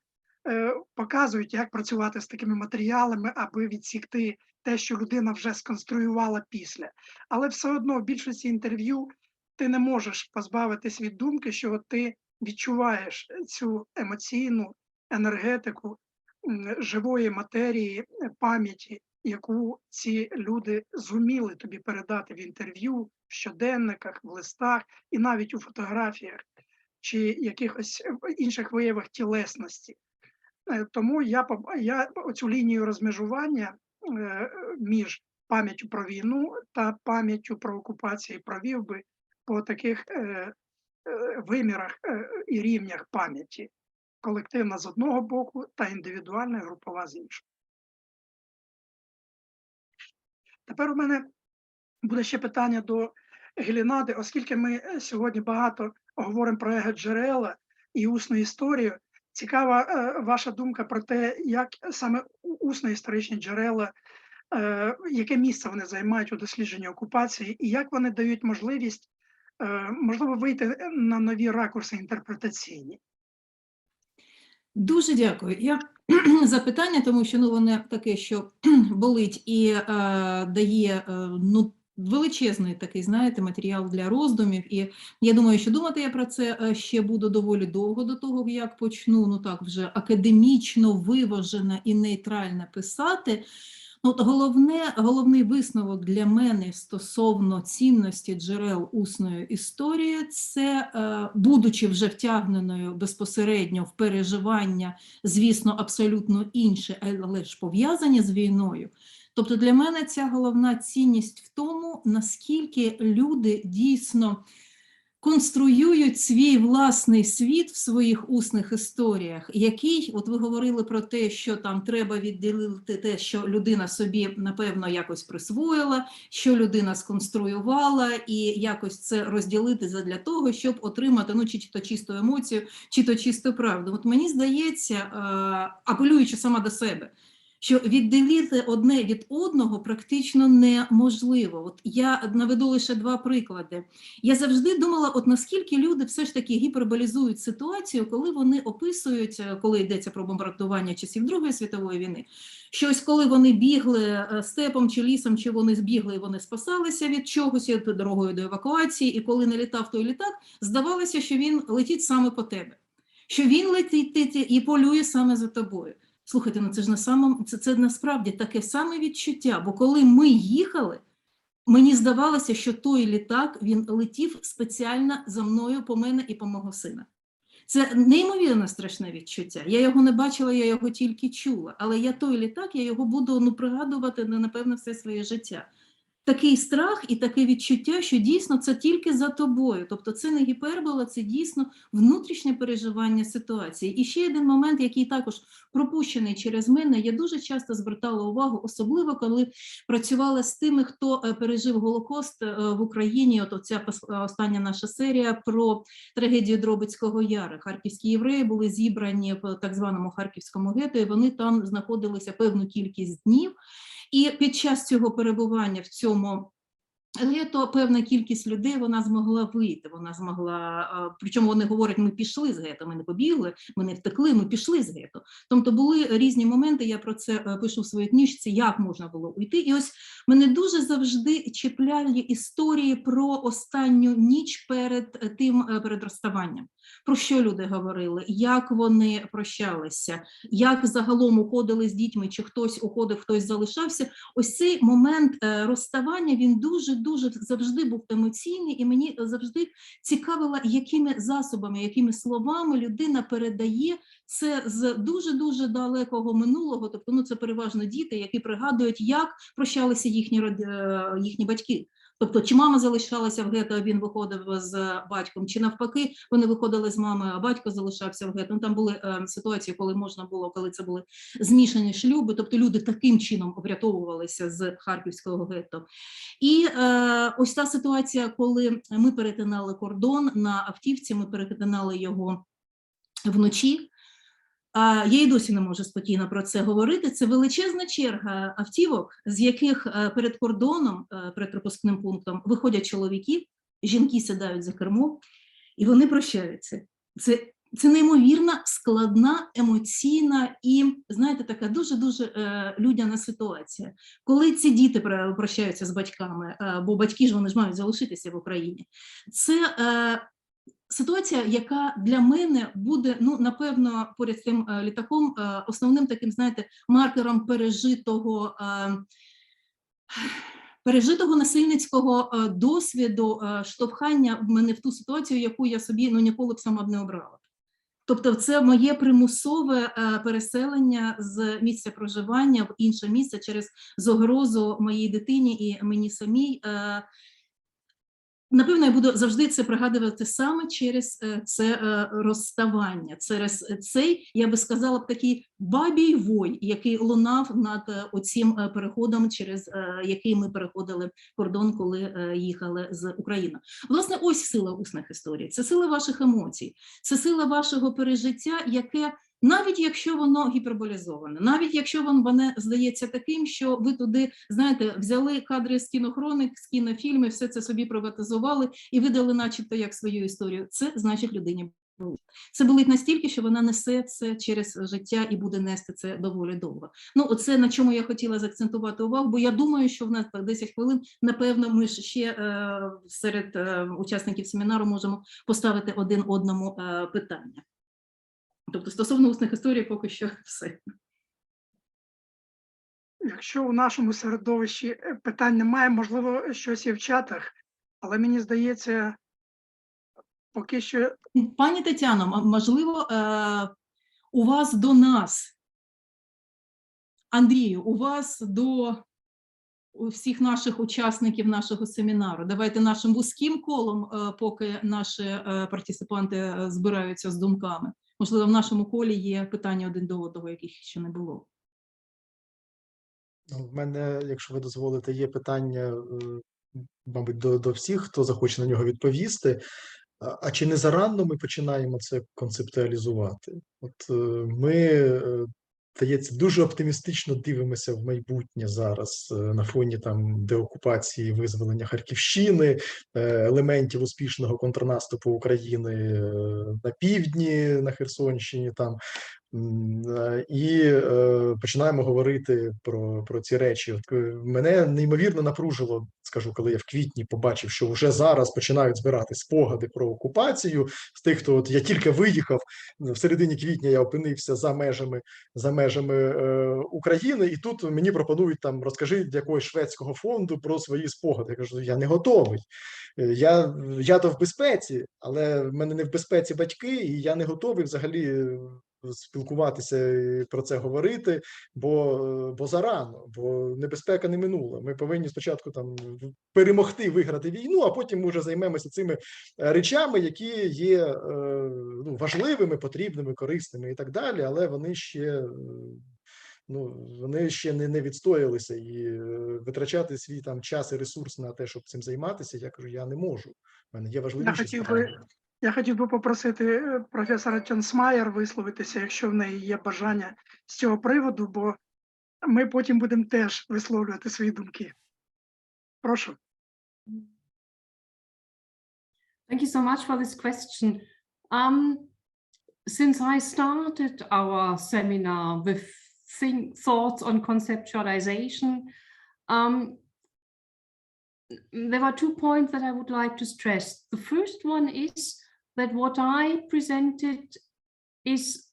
показують, як працювати з такими матеріалами, аби відсікти те, що людина вже сконструювала після. Але все одно в більшості інтерв'ю ти не можеш позбавитись від думки, що ти відчуваєш цю емоційну енергетику живої матерії, пам'яті, яку ці люди зуміли тобі передати в інтерв'ю, в щоденниках, в листах і навіть у фотографіях чи якихось інших виявах тілесності. Тому я оцю лінію розмежування між пам'яттю про війну та пам'яттю про окупацію провів би по таких вимірах і рівнях пам'яті. Колективна з одного боку та індивідуальна і групова з іншого. Тепер у мене буде ще питання до Гелінади, оскільки ми сьогодні багато говоримо про егоджерела і усну історію. Цікава ваша думка про те, як саме усні історичні джерела, яке місце вони займають у дослідженні окупації, і як вони дають можливість, можливо, вийти на нові ракурси інтерпретаційні. Дуже дякую. Я за питання, тому що воно таке, що болить і дає величезний такий, знаєте, матеріал для роздумів. І я думаю, що думати я про це ще буду доволі довго до того, як почну, так вже академічно, виважено і нейтрально писати. Головний висновок для мене стосовно цінності джерел усної історії – це, будучи вже втягненою безпосередньо в переживання, звісно, абсолютно інше, але ж пов'язані з війною. Тобто для мене ця головна цінність в тому, наскільки люди дійсно конструюють свій власний світ в своїх усних історіях, який, от ви говорили про те, що там треба відділити те, що людина собі, напевно, якось присвоїла, що людина сконструювала, і якось це розділити задля того, щоб отримати, чи то чисту емоцію, чи то чисту правду. От мені здається, апелюючи сама до себе, що відділити одне від одного практично неможливо. От я наведу лише два приклади. Я завжди думала, наскільки люди все ж таки гіперболізують ситуацію, коли вони описують, коли йдеться про бомбардування часів Другої світової війни, що ось коли вони бігли степом чи лісом, чи вони збігли і вони спасалися від чогось дорогою до евакуації, і коли налітав той літак, здавалося, що він летить саме по тебе, що він летить і полює саме за тобою. Слухайте, це насправді таке саме відчуття, бо коли ми їхали, мені здавалося, що той літак, він летів спеціально за мною, по мене і по мого сина. Це неймовірно страшне відчуття. Я його не бачила, я його тільки чула, але той літак, я його буду пригадувати, напевно, все своє життя. Такий страх і таке відчуття, що дійсно це тільки за тобою. Тобто це не гіпербола, це дійсно внутрішнє переживання ситуації. І ще один момент, який також пропущений через мене, я дуже часто звертала увагу, особливо коли працювала з тими, хто пережив Голокост в Україні. От ця остання наша серія про трагедію Дробицького Яру. Харківські євреї були зібрані в так званому Харківському гетто, і вони там знаходилися певну кількість днів. І під час цього перебування в цьому гетто певна кількість людей вона змогла вийти, вона змогла, причому вони говорять, ми пішли з гетто, ми не побігли, ми не втекли, ми пішли з гетто. Тобто були різні моменти, я про це пишу в своїй книжці, як можна було уйти. І ось мене дуже завжди чіпляли історії про останню ніч перед розставанням. Про що люди говорили, як вони прощалися, як загалом уходили з дітьми, чи хтось уходив, хтось залишався. Ось цей момент розставання, він дуже завжди був емоційний, і мені завжди цікавило, якими засобами, якими словами людина передає це з дуже далекого минулого, тобто це переважно діти, які пригадують, як прощалися їхні батьки. Тобто, чи мама залишалася в гетто, а він виходив з батьком, чи навпаки, вони виходили з мамою, а батько залишався в гетто. Там були ситуації, коли можна було, коли це були змішані шлюби, тобто люди таким чином врятовувалися з харківського гетто. І ось та ситуація, коли ми перетинали кордон на автівці, ми перетинали його вночі. Я і досі не можу спокійно про це говорити. Це величезна черга автівок, з яких перед кордоном, перед пропускним пунктом, виходять чоловіки, жінки сідають за кермо, і вони прощаються. Це неймовірно складна, емоційна і, знаєте, така дуже людяна ситуація. Коли ці діти прощаються з батьками, бо батьки ж вони ж мають залишитися в Україні, це ситуація, яка для мене буде, напевно, поряд з тим літаком, основним таким, знаєте, маркером пережитого насильницького досвіду, штовхання мене в ту ситуацію, яку я собі ніколи б сама б не обрала. Тобто це моє примусове переселення з місця проживання в інше місце через загрозу моїй дитині і мені самій. Напевно, я буду завжди це пригадувати саме через це розставання, через цей, я би сказала, такий бабій вой, який лунав над оцім переходом, через який ми переходили кордон, коли їхали з України. Власне, ось сила усних історій, це сила ваших емоцій, це сила вашого пережиття, яке навіть якщо воно гіперболізоване, навіть якщо воно здається таким, що ви туди, знаєте, взяли кадри з кінохроник, з кінофільмів, все це собі приватизували і видали начебто як свою історію, це значить людині болить. Це болить настільки, що вона несе це через життя і буде нести це доволі довго. Оце на чому я хотіла заакцентувати увагу, бо я думаю, що в нас 10 хвилин, напевно, ми ще серед учасників семінару можемо поставити один одному питання. Тобто стосовно усних історій поки що все. Якщо у нашому середовищі питань немає, можливо, щось є в чатах, але мені здається, поки що... Пані Тетяно, можливо, у вас до нас, Андрію, у вас до всіх наших учасників нашого семінару, давайте нашим вузьким колом, поки наші партисипанти збираються з думками. Можливо, в нашому колі є питання один до одного, яких ще не було. В мене, якщо ви дозволите, є питання, мабуть, до всіх, хто захоче на нього відповісти. А чи не зарано ми починаємо це концептуалізувати? От ми, здається, дуже оптимістично дивимося в майбутнє зараз на фоні деокупації, визволення Харківщини, елементів успішного контрнаступу України на півдні, на Херсонщині, і починаємо говорити про ці речі. От мене неймовірно напружило, скажу, коли я в квітні побачив, що вже зараз починають збирати спогади про окупацію з тих, хто я тільки виїхав, в середині квітня я опинився за межами України, і тут мені пропонують розкажи для якогось шведського фонду про свої спогади. Я кажу, я не готовий. Я то в безпеці, але в мене не в безпеці батьки, і я не готовий взагалі спілкуватися і про це говорити, бо зарано, бо небезпека не минула. Ми повинні спочатку перемогти, виграти війну, а потім ми вже займемося цими речами, які є важливими, потрібними, корисними і так далі, але вони ще не відстоялися, і витрачати свій час і ресурс на те, щоб цим займатися, я кажу, я не можу. У мене є важливіші справи. Я хотів би попросити професора Тянсмайер висловитися, якщо в неї є бажання з цього приводу, бо ми потім будемо теж висловлювати свої думки. Прошу. Thank you so much for this question. Since I started our seminar with thoughts on conceptualization, there are 2 points that I would like to stress. The first one is that what I presented is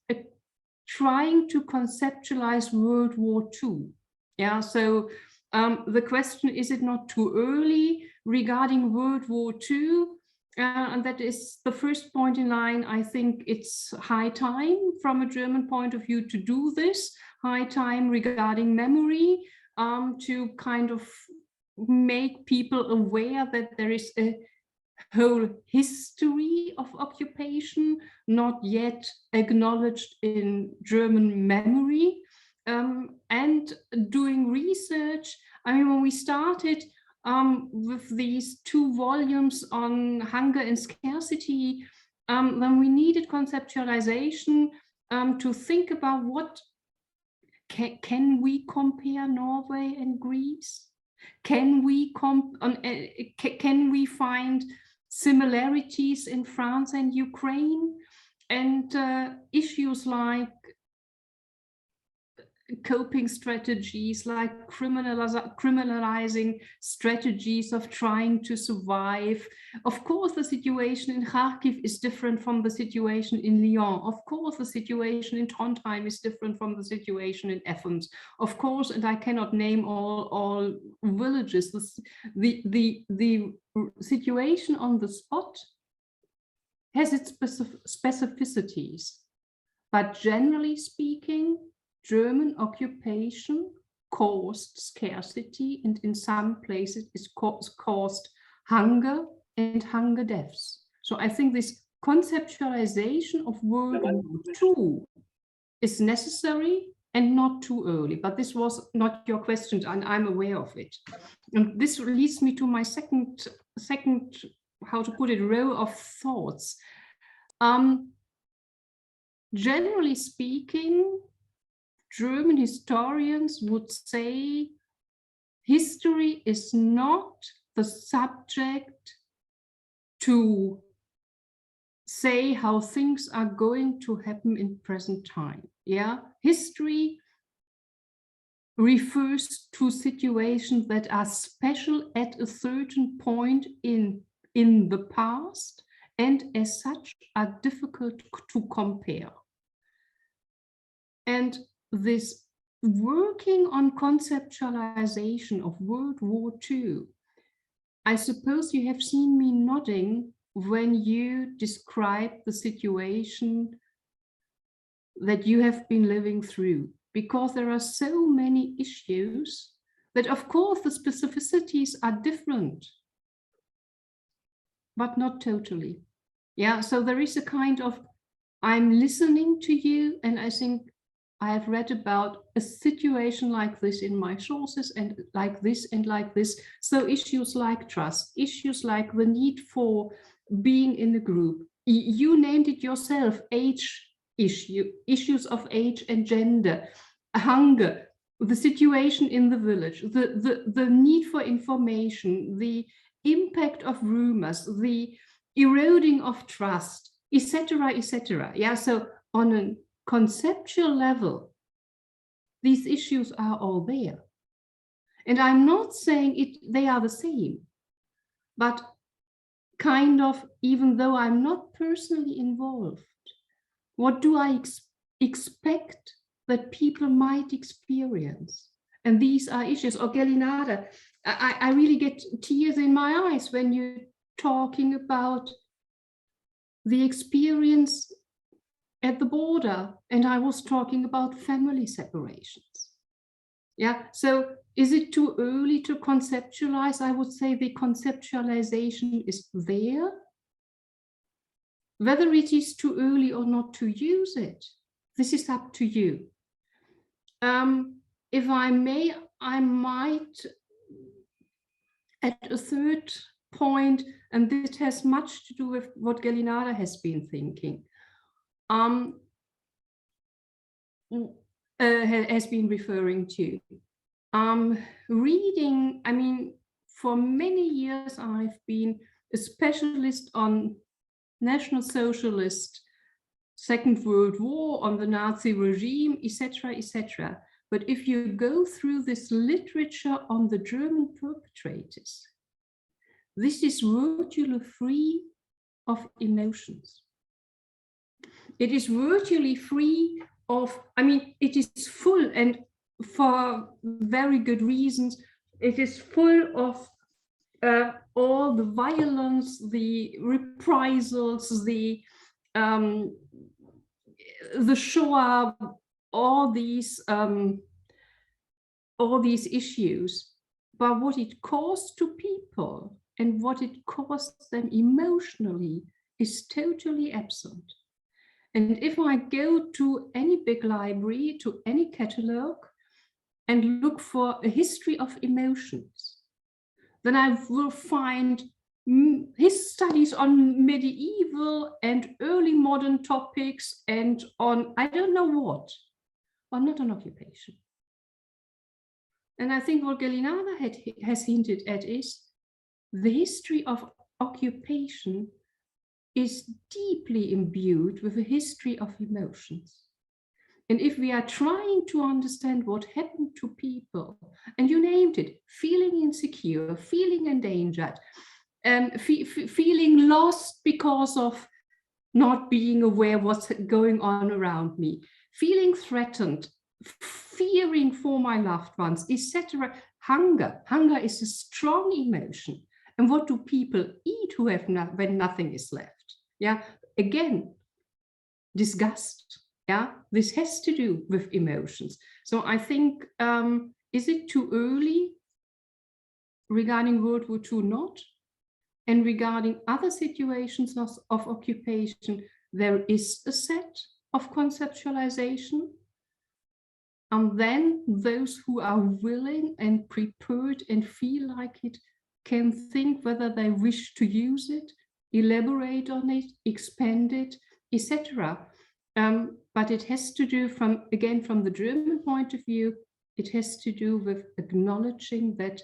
trying to conceptualize World War II. Yeah, so the question, is it not too early regarding World War II? And that is the first point in line. I think it's high time from a German point of view to do this, high time regarding memory, to kind of make people aware that there is a whole history of occupation not yet acknowledged in German memory, and doing research. I mean, when we started with these 2 volumes on hunger and scarcity, then we needed conceptualization to think about what can we compare Norway and Greece? Can we find similarities in France and Ukraine? And issues like coping strategies, like criminalizing strategies of trying to survive. Of course, the situation in Kharkiv is different from the situation in Lyon. Of course, the situation in Trondheim is different from the situation in Athens. Of course, and I cannot name all villages. The situation on the spot has its specificities, but generally speaking, German occupation caused scarcity, and in some places it caused hunger and hunger deaths. So I think this conceptualization of World War II is necessary and not too early, but this was not your question, and I'm aware of it. And this leads me to my second, how to put it, row of thoughts. Generally speaking, German historians would say history is not the subject to say how things are going to happen in present time. Yeah, history refers to situations that are special at a certain point in the past, and as such are difficult to compare. And this working on conceptualization of World War II, I suppose you have seen me nodding when you describe the situation that you have been living through, because there are so many issues that, of course, the specificities are different, but not totally. Yeah, so there is a kind of, I'm listening to you, and I think I have read about a situation like this in my sources, and like this and like this. So issues like trust, issues like the need for being in a group. You named it yourself, age issue, issues of age and gender, hunger, the situation in the village, the need for information, the impact of rumors, the eroding of trust, etc., etc. Yeah, so on a conceptual level, these issues are all there. And I'm not saying they are the same, but kind of, even though I'm not personally involved, what do I expect that people might experience? And these are issues. Or Gelinada, I really get tears in my eyes when you're talking about the experience at the border, and I was talking about family separations. Yeah, so is it too early to conceptualize? I would say the conceptualization is there. Whether it is too early or not to use it, this is up to you. If I may, I might add a third point, and this has much to do with what Gelinada has been thinking. Has been referring to. Reading, I mean, for many years, I've been a specialist on National Socialist, Second World War, on the Nazi regime, etc., etc. But if you go through this literature on the German perpetrators, this is virtually free of emotions. It is virtually free of, I mean, it is full, and for very good reasons, it is full of all the violence, the reprisals, the Shoah, all these issues. But what it caused to people and what it caused them emotionally is totally absent. And if I go to any big library, to any catalog, and look for a history of emotions, then I will find his studies on medieval and early modern topics and on I don't know what, but not on occupation. And I think what Galinada has hinted at is the history of occupation is deeply imbued with a history of emotions. And if we are trying to understand what happened to people, and you named it, feeling insecure, feeling endangered, feeling lost because of not being aware what's going on around me, feeling threatened, fearing for my loved ones, etc. Hunger is a strong emotion. And what do people eat who have when nothing is left? Yeah, again, disgust. Yeah, this has to do with emotions. So I think, is it too early regarding World War II? Not. And regarding other situations of occupation, there is a set of conceptualization. And then those who are willing and prepared and feel like it can think whether they wish to use it, elaborate on it, expand it, etc. But it has to do from the German point of view, it has to do with acknowledging that,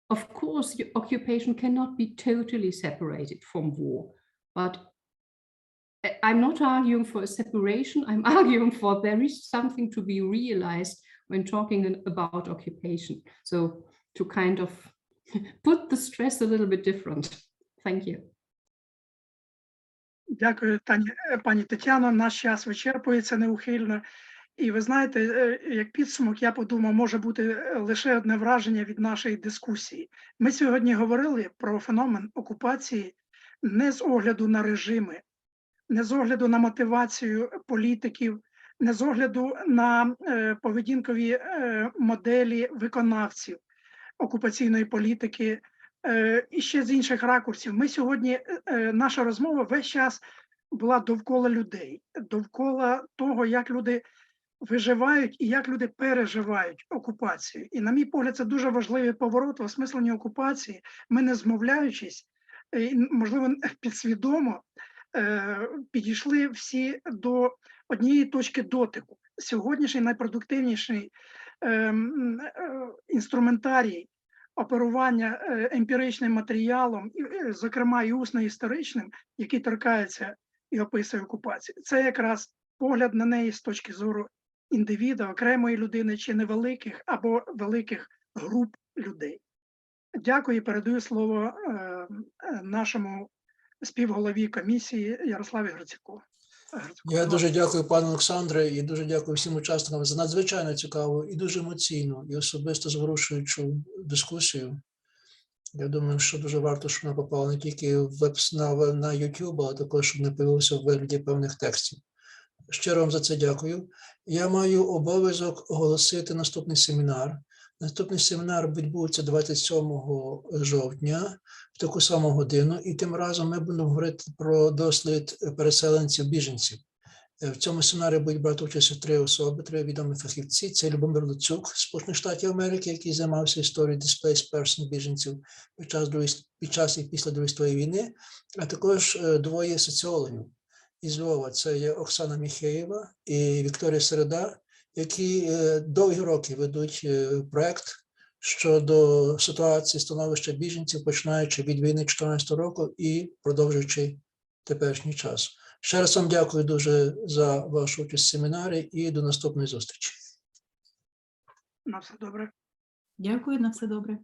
of course, your occupation cannot be totally separated from war. But I'm not arguing for a separation. I'm arguing for there is something to be realized when talking about occupation. So to kind of put the stress a little bit different. Thank you. Дякую, пані Тетяно. Наш час вичерпується неухильно. І ви знаєте, як підсумок, я подумав, може бути лише одне враження від нашої дискусії. Ми сьогодні говорили про феномен окупації не з огляду на режими, не з огляду на мотивацію політиків, не з огляду на поведінкові моделі виконавців окупаційної політики, і ще з інших ракурсів. Ми сьогодні, наша розмова весь час була довкола людей, довкола того, як люди виживають і як люди переживають окупацію. І, на мій погляд, це дуже важливий поворот в осмисленні окупації. Ми, не змовляючись, можливо, підсвідомо, підійшли всі до однієї точки дотику. Сьогоднішній найпродуктивніший інструментарій оперування емпіричним матеріалом, зокрема і усно-історичним, який торкається і описує окупацію. Це якраз погляд на неї з точки зору індивіда, окремої людини чи невеликих або великих груп людей. Дякую і передаю слово нашому співголові комісії Ярославі Грицяку. Я дуже дякую, пане Олександре, і дуже дякую всім учасникам за надзвичайно цікаву і дуже емоційну, і особисто зворушуючу дискусію. Я думаю, що дуже варто, щоб вона попала не тільки на YouTube, а також, щоб не появилося в вигляді певних текстів. Щиро вам за це дякую. Я маю обов'язок оголосити наступний семінар. Наступний семінар відбудеться 27 жовтня в таку саму годину, і тим разом ми будемо говорити про дослід переселенців-біженців. В цьому семінарі будуть брати участь 3 особи, 3 відомі фахівці. Це Любомир Луцюк з Сполучених Штатів Америки, який займався історією displaced person біженців під час і після Другої світової війни, а також 2 соціологів із Львова. Це є Оксана Міхеєва і Вікторія Середа, які довгі роки ведуть проект щодо ситуації становища біженців, починаючи від війни 2014 року і продовжуючи теперішній час. Ще раз вам дякую дуже за вашу участь в семінарі і до наступної зустрічі. На все добре. Дякую, на все добре.